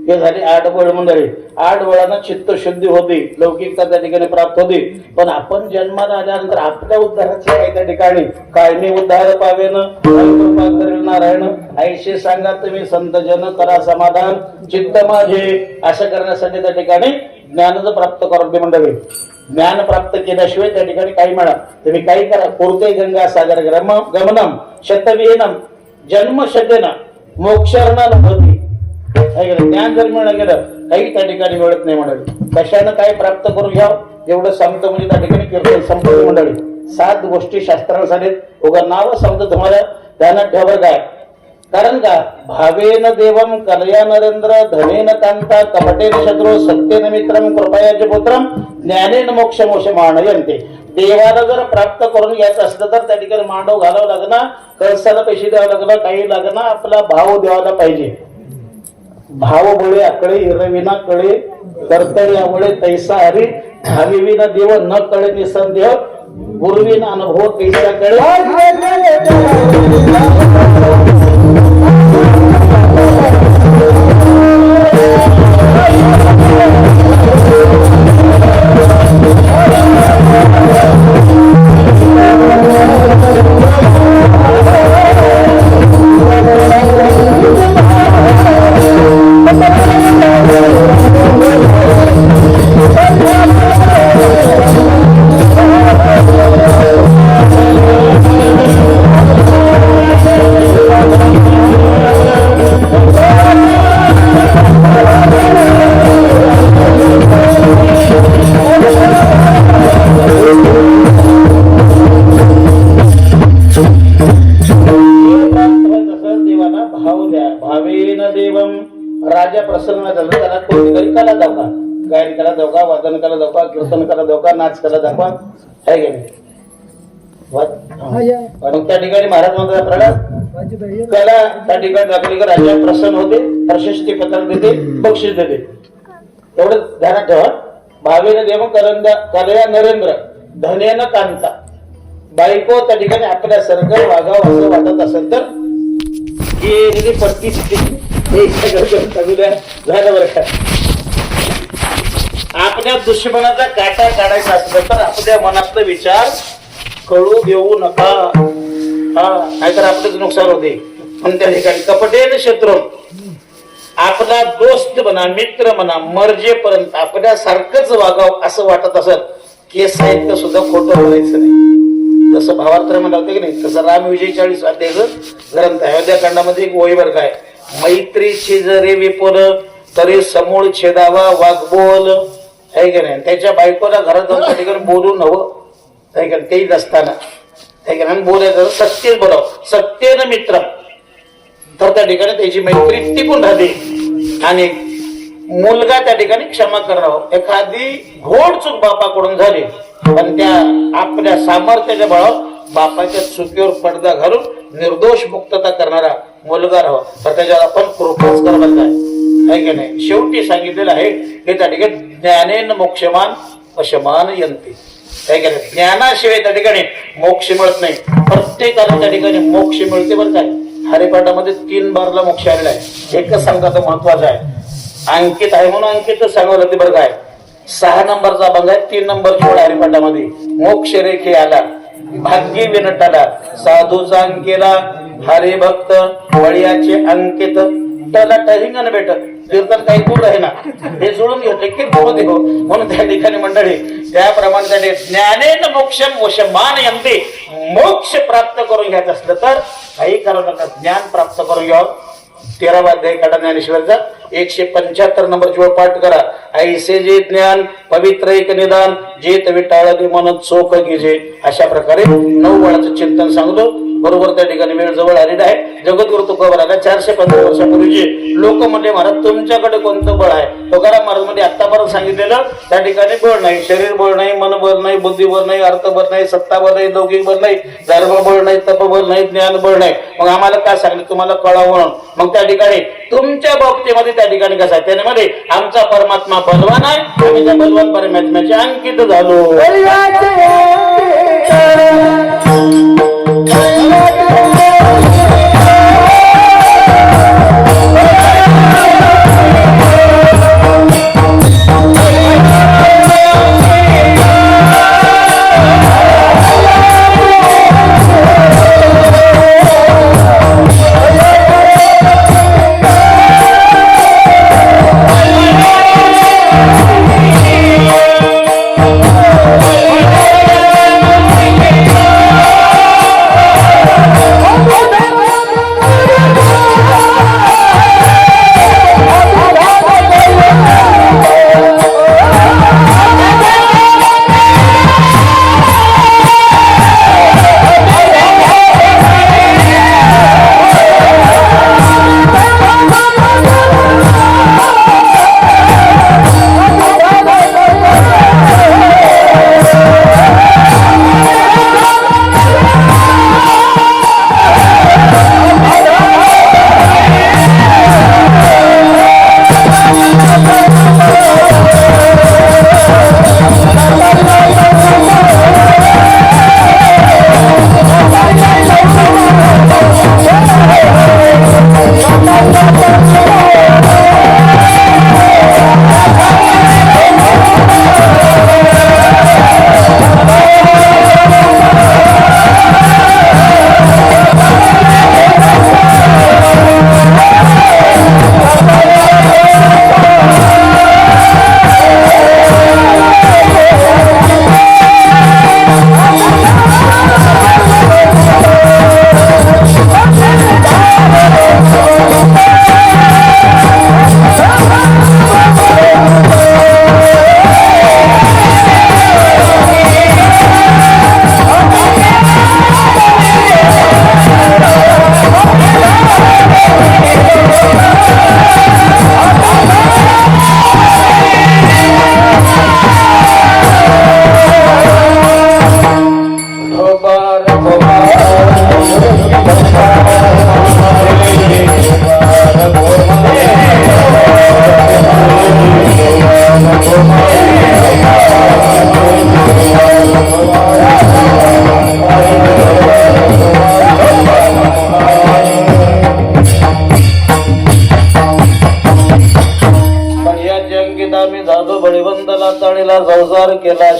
हे झाली 8 बळ मंडळी. 8 बळांना चित्त शुद्धी होती, लौकिकता त्या ठिकाणी प्राप्त होती. पण आपण जन्माला आल्यानंतर आपल्या उद्धाराची काही त्या ठिकाणी काय मी उद्धार पावेन कृपा करेल नारायण ऐशी सांगा तुम्ही संत जन करा समाधान चित्त माझे. असं करण्यासाठी त्या ठिकाणी ज्ञानाचं प्राप्त करून मंडळी ज्ञान प्राप्त केल्याशिवाय त्या ठिकाणी काही म्हणा तुम्ही काही करा. कोरते गंगा सागर गमनम शतविहीनम जन्म शतेन मोक्षार्णा होती. ज्ञान जर मिळणं गेलं काही त्या ठिकाणी मिळत नाही मंडळी. कशानं काय प्राप्त करू घ्या एवढं सांगतो म्हणजे त्या ठिकाणी कीर्तन संपलं मंडळी. 7 गोष्टी शास्त्रानुसार उगा नाव सांगतो तुम्हाला ध्यानात ठेवा काय. कारण का भावेन देवम कलया नरेंद्र धनेन कांता कपटेन शत्रू सत्येन मित्रम कृपयाचे पुत्रम ज्ञानेन मोक्ष मोक्ष मानयन्ते. देवाला जर प्राप्त करून घ्यायचं असलं तर त्या ठिकाणी मांडव घालावं लागणार, कळसाला पैसे द्यावं लागणार, काही लागणार, आपला भाव द्यावाला पाहिजे. भाव बोळे आकडे हिरविना कळे कर्तव्यामुळे तैसा हरी भाविविना देव न कळे निसंदेह गुरुविना अनुभव कैसा कळे. राजा प्रसन्न झाला त्याला कोणती तरी कला दाखवा, गायन कला दाखवा, वादन कला दाखवा, कीर्तन कला दाखवा, नाच कला दाखवा, आहे की नाही. मग त्या ठिकाणी महाराज म्हणतात प्रणाम कला त्या ठिकाणी दाखवली की राजा प्रसन्न होते, प्रशस्ती पत्र देते, बक्षीस देते. एवढं ध्यानात ठेवा. भावेन देव कलया नरेंद्र धनेन कांता. बायको त्या ठिकाणी आपल्या सरकार वागावं असं वाटत असेल तर गेलेली परिस्थिती झालं बरं का. आपल्या दुश्मनाचा काटा काढायचा असलं तर आपल्या मनातला विचार कळू देऊ नका, नाहीतर आपलंच नुकसान होते. पण त्या ठिकाणी कपटेन शत्रू आपला दोस्त म्हणा, मित्र म्हणा, मर्जेपर्यंत आपल्यासारखंच वागावं असं वाटत असत की साहित्य सुद्धा खोटं बोलायचं नाही. जसं भावार्थ म्हणा होते की नाही तसं राम विजय 40 अध्यायचं ग्रंथ आहे. अयोध्या खंडामध्ये एक ओळीवर काय मैत्रीची जरी विपुल तरी समूळ छेदावा वाघबोल, आहे की नाही. त्याच्या बायकोला घरात जाऊन त्या ठिकाणी बोलू नवं, आहे का तेही नसताना, आहे की नाही. बोलायचं सत्य बोलाव, सत्येन मित्र, तर त्या ठिकाणी त्याची मैत्री टिकून राहते. आणि मुलगा त्या ठिकाणी क्षमा करावं. एखादी घोड चूक बापाकडून झाली पण त्या आपल्या सामर्थ्याच्या बळावर बापाच्या चुकीवर पडदा घालून निर्दोष मुक्तता करणारा मुलगा राहावा, तर त्याच्यावर आपण कृपाच करायला आहे की नाही. शेवटी सांगितलेलं आहे की त्या ठिकाणी ज्ञानेन मोक्षमान अशमान यंती, आहे की नाही. ज्ञानाशिवाय त्या ठिकाणी मोक्ष मिळत नाही. प्रत्येकाला त्या ठिकाणी मोक्ष मिळते बरं काय. हरिपाठामध्ये 3 बारला मोक्ष आलेला आहे. एकच सांगा तो महत्वाचा आहे, अंकित आहे म्हणून अंकित सांगावं लागते बरं काय. 6 नंबरचा अभंग आहे, 3 नंबरची ओळ हरिपाठामध्ये. मोक्ष रेखे आला भाग्य विनटाला साधूचा अंकेला हरिभक्त वळ्याचे अंकित टला टहिंगण भेटत. कीर्तन काही दूर आहे ना, हे जुळून घेतले की बोलते हो. म्हणून त्या ठिकाणी मंडळी त्याप्रमाणे त्याने ज्ञानेन मोक्षम वशमान यंते. मोक्ष प्राप्त करून घ्यायचं असलं तर काही करावं नका, ज्ञान प्राप्त करून घ्यावं. 13वा अध्याय काढा ज्ञानेश्वरचा 175 नंबरची ओळ पाठ करा. ऐसे जे ज्ञान पवित्र एक निदान जे विटाळले मन चोख गिजे. अशा प्रकारे 9 वळाचं चिंतन सांगतो. बरोबर त्या ठिकाणी वेळ जवळ आलेला आहे. जगद्गुरु तुकोबाराला 415 वर्षापूर्वीचे लोक म्हणजे महाराज तुमच्याकडे कोणतं बळ आहे. तुकाराम महाराज म्हणजे आतापर्यंत सांगितलेलं त्या ठिकाणी बळ नाही, शरीर बळ नाही, मन बळ नाही, बुद्धी बळ नाही, अर्थ बळ नाही, सत्ता बळ नाही, लौकिक बळ नाही, धर्म बळ नाही, तप बळ नाही, ज्ञान बळ नाही. मग आम्हाला काय सांगितलं तुम्हाला कळावं म्हणून. मग त्या ठिकाणी तुमच्या बाबतीमध्ये त्या ठिकाणी कसं आहे त्यामध्ये आमचा परमात्मा बलवान आहे, आम्ही त्या बलवान परमात्म्याचे अंकित झालो.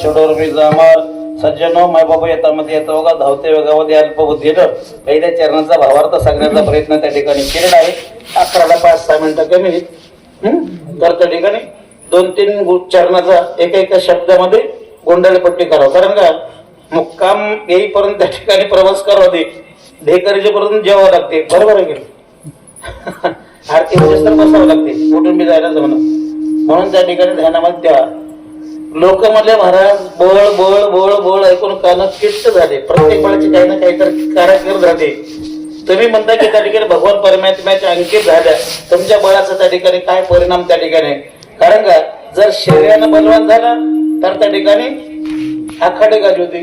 षडोर्मी जामार सज्जनो माय बाबा येतामध्ये येतो बघा धावते वेगामध्ये अल्पबुद्धी पहिल्या चरणाचा भावार्थ सांगण्याचा प्रयत्न त्या ठिकाणी केलेला आहे. 11ला 5-6 मिनिटं कमी तर त्या ठिकाणी 2-3 चरणाचा एका शब्दामध्ये गोंधळपट्टी करावं. कारण का मुक्काम येईपर्यंत त्या ठिकाणी प्रवास करावा दे ढेकरीच्यापर्यंत जेवावं लागते. बरोबर आहे की आरती म्हणजे तर बसावं लागते कुटुंबी जायला जमणं. म्हणून त्या ठिकाणी ध्यानामध्ये द्या. लोक म्हणले महाराज बोळ बोळ बोळ बोळ ऐकून कान किट्ट झाले. प्रत्येक बळाचे काही ना काहीतरी कारागीर झाले. तुम्ही म्हणता की त्या ठिकाणी भगवान परमात्म्याच्या अंकित झाल्या तुमच्या बळाचा त्या ठिकाणी काय परिणाम त्या ठिकाणी. कारण का जर शरीरानं बलवान झाला तर त्या ठिकाणी आखाडे गाजवते.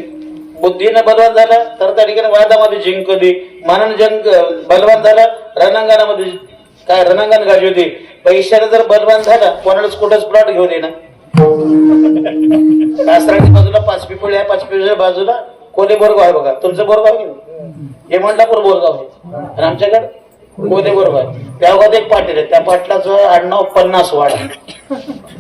बुद्धीनं बलवान झाला तर त्या ठिकाणी वादामध्ये जिंकते. मनानं बलवान झाला रणांगणामध्ये काय रणांगण गाजवते. पैशाने जर बलवान झाला कोणालाच कुठंच प्लॉट घेऊ दे ना. कासराच्या बाजूला 5 पिपळ आहे. 5 पिपळच्या बाजूला कोले बोरगाव आहे बघा. तुमचं बोरगाव आहे हे मंडलापूर बोरगाव आहे आणि आमच्याकडे कोले बोरगाव आहे. त्या गावात एक पाटील आहे. त्या पाटलाचं आडनाव 50 वाडा.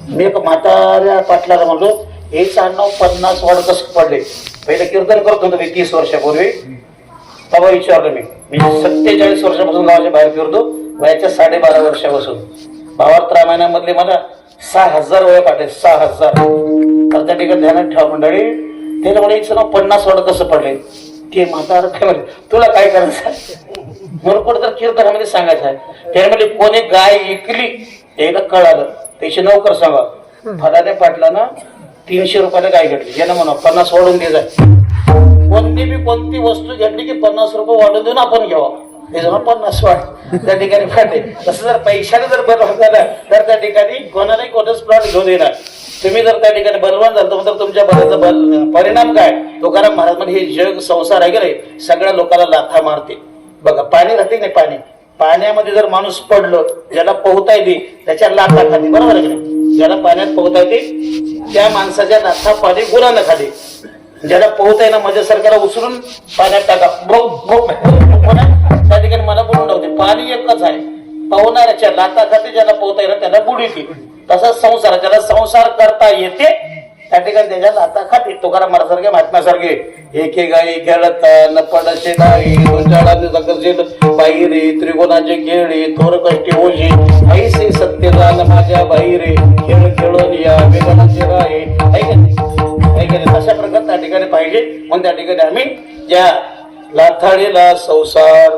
मी एक म्हाताऱ्या पाटलाला म्हणलो हेच आडनाव 50 वाड कसं पडले. पहिले कीर्तन करत होतो मी 30 वर्षापूर्वी. तेव्हा विचारलं मी 47 वर्षापासून गावाच्या बाहेर फिरतो. वयाच्या 12.5 वर्षापासून भावार्थ रामायणामधले मला 6,000 वेळा पाठे 6,000. तर त्या ठिकाणी ध्यानात ठेवा मंडळी. त्याला मला एक नाव 50 वाड कसं पडले ते म्हातारा काय म्हणले तुला काय करायचं म्हणून कुठं तर कीर्तनामध्ये सांगायचं आहे. त्याने म्हणजे कोणी गाय विकली एकदा कळालं त्याचे नोकर सांगा फलाने पाटलानं 300 रुपयाला गाय घेतली. ज्यानं म्हणा 50 वाढून दे जाय. कोणती वस्तू घेतली की 50 रुपये वाढून देऊन आपण घ्यावा. त्याच्यामुळे 50 वाढ त्या ठिकाणी फाटे. तसं जर पैशाने जर बलवान झाला तर त्या ठिकाणी कोणालाही कोणताच प्लॉट घेऊन देणार. तुम्ही जर त्या ठिकाणी बलवान झालं तर तुमच्या बलाचा परिणाम काय. तुकाराम महाराज म्हणजे हे जग संसार आहे गेले सगळ्या लोकांना लाथा मारते. बघा पाणी राहते नाही पाणी पाण्यामध्ये जर माणूस पडलो ज्याला पोहता येते त्याच्या लाथा खाली. बरोबर आहे की नाही. ज्याला पाण्यात पोहता येते त्या माणसाच्या लाथा पाणी गुरानं खाली. ज्याला पोहता येणं माझ्या सरकारला उचलून पाण्यात टाका त्या ठिकाणी मला बुडून लावते. पाणी एकच आहे. पोहणाऱ्याच्या लाता खाते ज्याला पोहता येणं त्याला बुडी येते. तसंच संसार ज्याला संसार करता येते त्या ठिकाणी त्याच्या लाता खाते. तुकाराम महाराजसारखे महात्म्यासारखे एके गाई खेळत न पडशे नाही बाहिरे त्रिगुणाचे खेळे थोर कष्टी ओझे ऐसे सत्य जाण माझ्या बाहिरे खेळ खेळून या वेगळाचे राहे. तशा प्रकारे त्या ठिकाणी पाहिजे. म्हणून त्या ठिकाणी आम्ही ज्या लाथाळीला संसार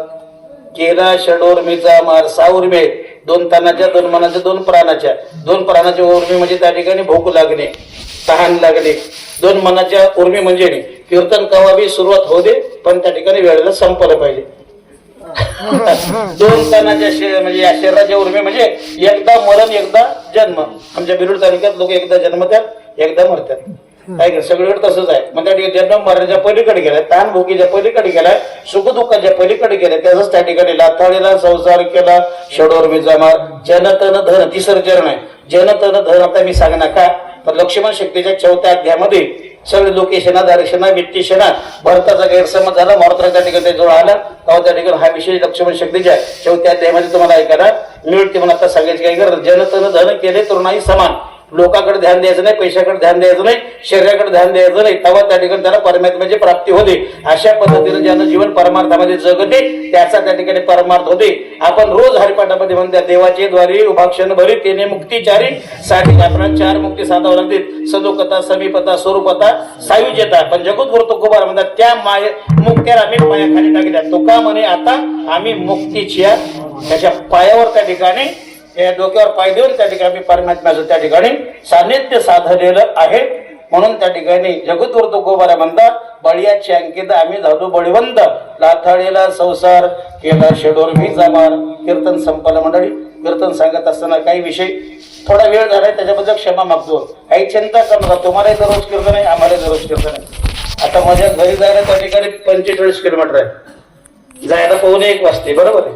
केला षडोर्मीचा मार 6 उर्मी 2 तनाच्या 2 मनाच्या 2 प्राणाच्या 2 प्राणाच्या उर्मी म्हणजे त्या ठिकाणी भूक लागणे तहान लागणे. 2 मनाच्या उर्मी म्हणजे कीर्तन कवाबी सुरुवात होऊ दे पण त्या ठिकाणी वेळेला संपलं पाहिजे. 2 तनाच्या म्हणजे या शरीराच्या उर्मी म्हणजे एकदा मरण एकदा जन्म. आमच्या बिरुड तालुक्यात लोक एकदा जन्मतात एकदा मरतात. काय सगळीकडे तसंच आहे. मग त्या ठिकाणी जन्म मरण्याच्या पलीकडे गेलाय तहान भुकीच्या पलीकडे गेलाय सुख दुःखाच्या पलीकडे गेलाय. त्याच त्या ठिकाणी लाथाळीला संसार केला षडोर्मीचा मार जनतन धन. 3रं चरण आहे जनतन धन. आता मी सांगणार का तर लक्ष्मण शक्तीच्या 4थ्या अध्यायामध्ये सगळे लोकेशना दर्शना वित्तीशना भरताचा गैरसमज झाला. मारुत्र त्या ठिकाणी त्याजवळ आला तेव्हा त्या ठिकाणी हा विषय लक्ष्मण शक्तीच्या 4थ्या अध्यायामध्ये तुम्हाला ऐकायला मिळते. म्हणून आता सांगायची काही गरज. जनतन धन केले तरुणाई समान. लोकांकडे ध्यान द्यायचं नाही पैशाकडे ध्यान द्यायचं नाही शरीराकडे ध्यान द्यायचं नाही. तेव्हा त्या ठिकाणी त्याला परमात्म्याची प्राप्ती होते. अशा पद्धतीने ज्यानं जीवन परमार्थामध्ये जगते त्याचा त्या ठिकाणी परमार्थ होते. आपण रोज हरिपाठामध्ये म्हणतात देवाचे द्वारी उभाक्षण भरी तेने मुक्तीचारी साठी आपल्याला 4 मुक्ती साधावं लागतील. सदोकता समीपता स्वरूपता सायुज्यता. पण जगतगुरु तुकोबार म्हणतात त्या मुक्त्याला आम्ही पायाखाली टाकल्या. तुका म्हणे आता आम्ही मुक्तीच्या त्याच्या पायावर त्या ठिकाणी या डोक्यावर पाय देऊन त्या ठिकाणी परमात्म्याचं त्या ठिकाणी सान्निध्य साधलेलं आहे. म्हणून त्या ठिकाणी जगतगुरु तुकोबार म्हणतात बळीयाची अंकित आम्ही झालो बळीवंत लाथाळीला संसार केला षडोर्मीचा मार. कीर्तन संपलं मंडळी. कीर्तन सांगत असताना काही विषय थोडा वेळ झालाय त्याच्याबद्दल क्षमा मागतो. काही चिंता करू नका. तुम्हालाही दररोज कीर्तन आहे आम्हाला दररोज कीर्तन आहे. आता माझ्या घरी जायला त्या ठिकाणी 45 किलोमीटर आहे. जायला 1:15 वाजते. बरोबर आहे.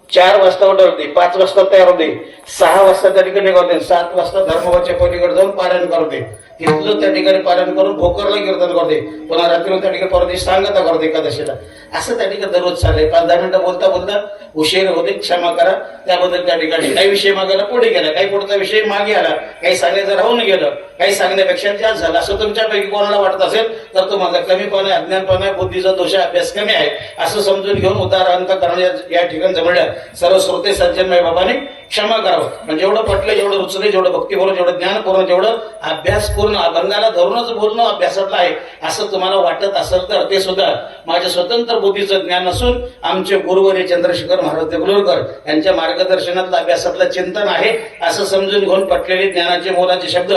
4 वाजता ऑर्डर होते, 5 वाजता तयार होते, 6 वाजता त्या ठिकाणी निघावते, 7 वाजता धर्मवाच्या पलीकडे जाऊन पारायण करते, तिथलं त्या ठिकाणी पारायण करून भोकरला कीर्तन करते, पुन्हा रात्री त्या ठिकाणी परत सांगता करते एकादशीला. असं त्या ठिकाणी दररोज चाललंय. 5-10 मिनिटं बोलता बोलता उशीर होते, क्षमा करा त्याबद्दल. त्या ठिकाणी काही विषय मागायला पुढे गेला, काही पुढचा विषय मागे आला, काही सांगायचं राहून गेलं, काही सांगण्यापेक्षा जास्त झालं. असं तुमच्यापैकी कोणाला वाटत असेल तर तो माझा कमीपणा, अज्ञानपणा, बुद्धीचा दोष, अभ्यास कमी आहे असं समजून घेऊन उदाहरण करणं या ठिकाणी जमल्या सर्व श्रोते सज्जन बाबांनी क्षमा करावं. म्हणजे जेवढं पटलं, जेवढं रुचले, जेवढं भक्तीपूर्ण, जेवढं ज्ञानपूर्ण, जेवढं अभ्यासपूर्ण, अभंगाला धरूनच बोलणं अभ्यासातलं आहे असं तुम्हाला वाटत असेल तर ते सुद्धा माझ्या स्वतंत्र बुद्धीचं ज्ञान नसून आमचे गुरुवर्य चंद्रशेखर महाराज देगलूरकर यांच्या मार्गदर्शनातलं अभ्यासातलं चिंतन आहे असं समजून घेऊन पटलेले ज्ञानाचे मोलाचे शब्द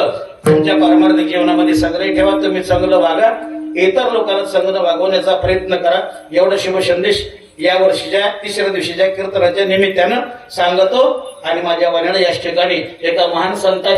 तुमच्या पारमार्थिक जीवनामध्ये संग्रही ठेवा. तुम्ही चांगलं वागा, इतर लोकांना चांगलं वागवण्याचा प्रयत्न करा. एवढा शुभ संदेश या वर्षीच्या 3ऱ्या दिवशीच्या कीर्तनाच्या निमित्तानं सांगतो. आणि माझ्या वाण्याला याच ठिकाणी एका महान संताच्या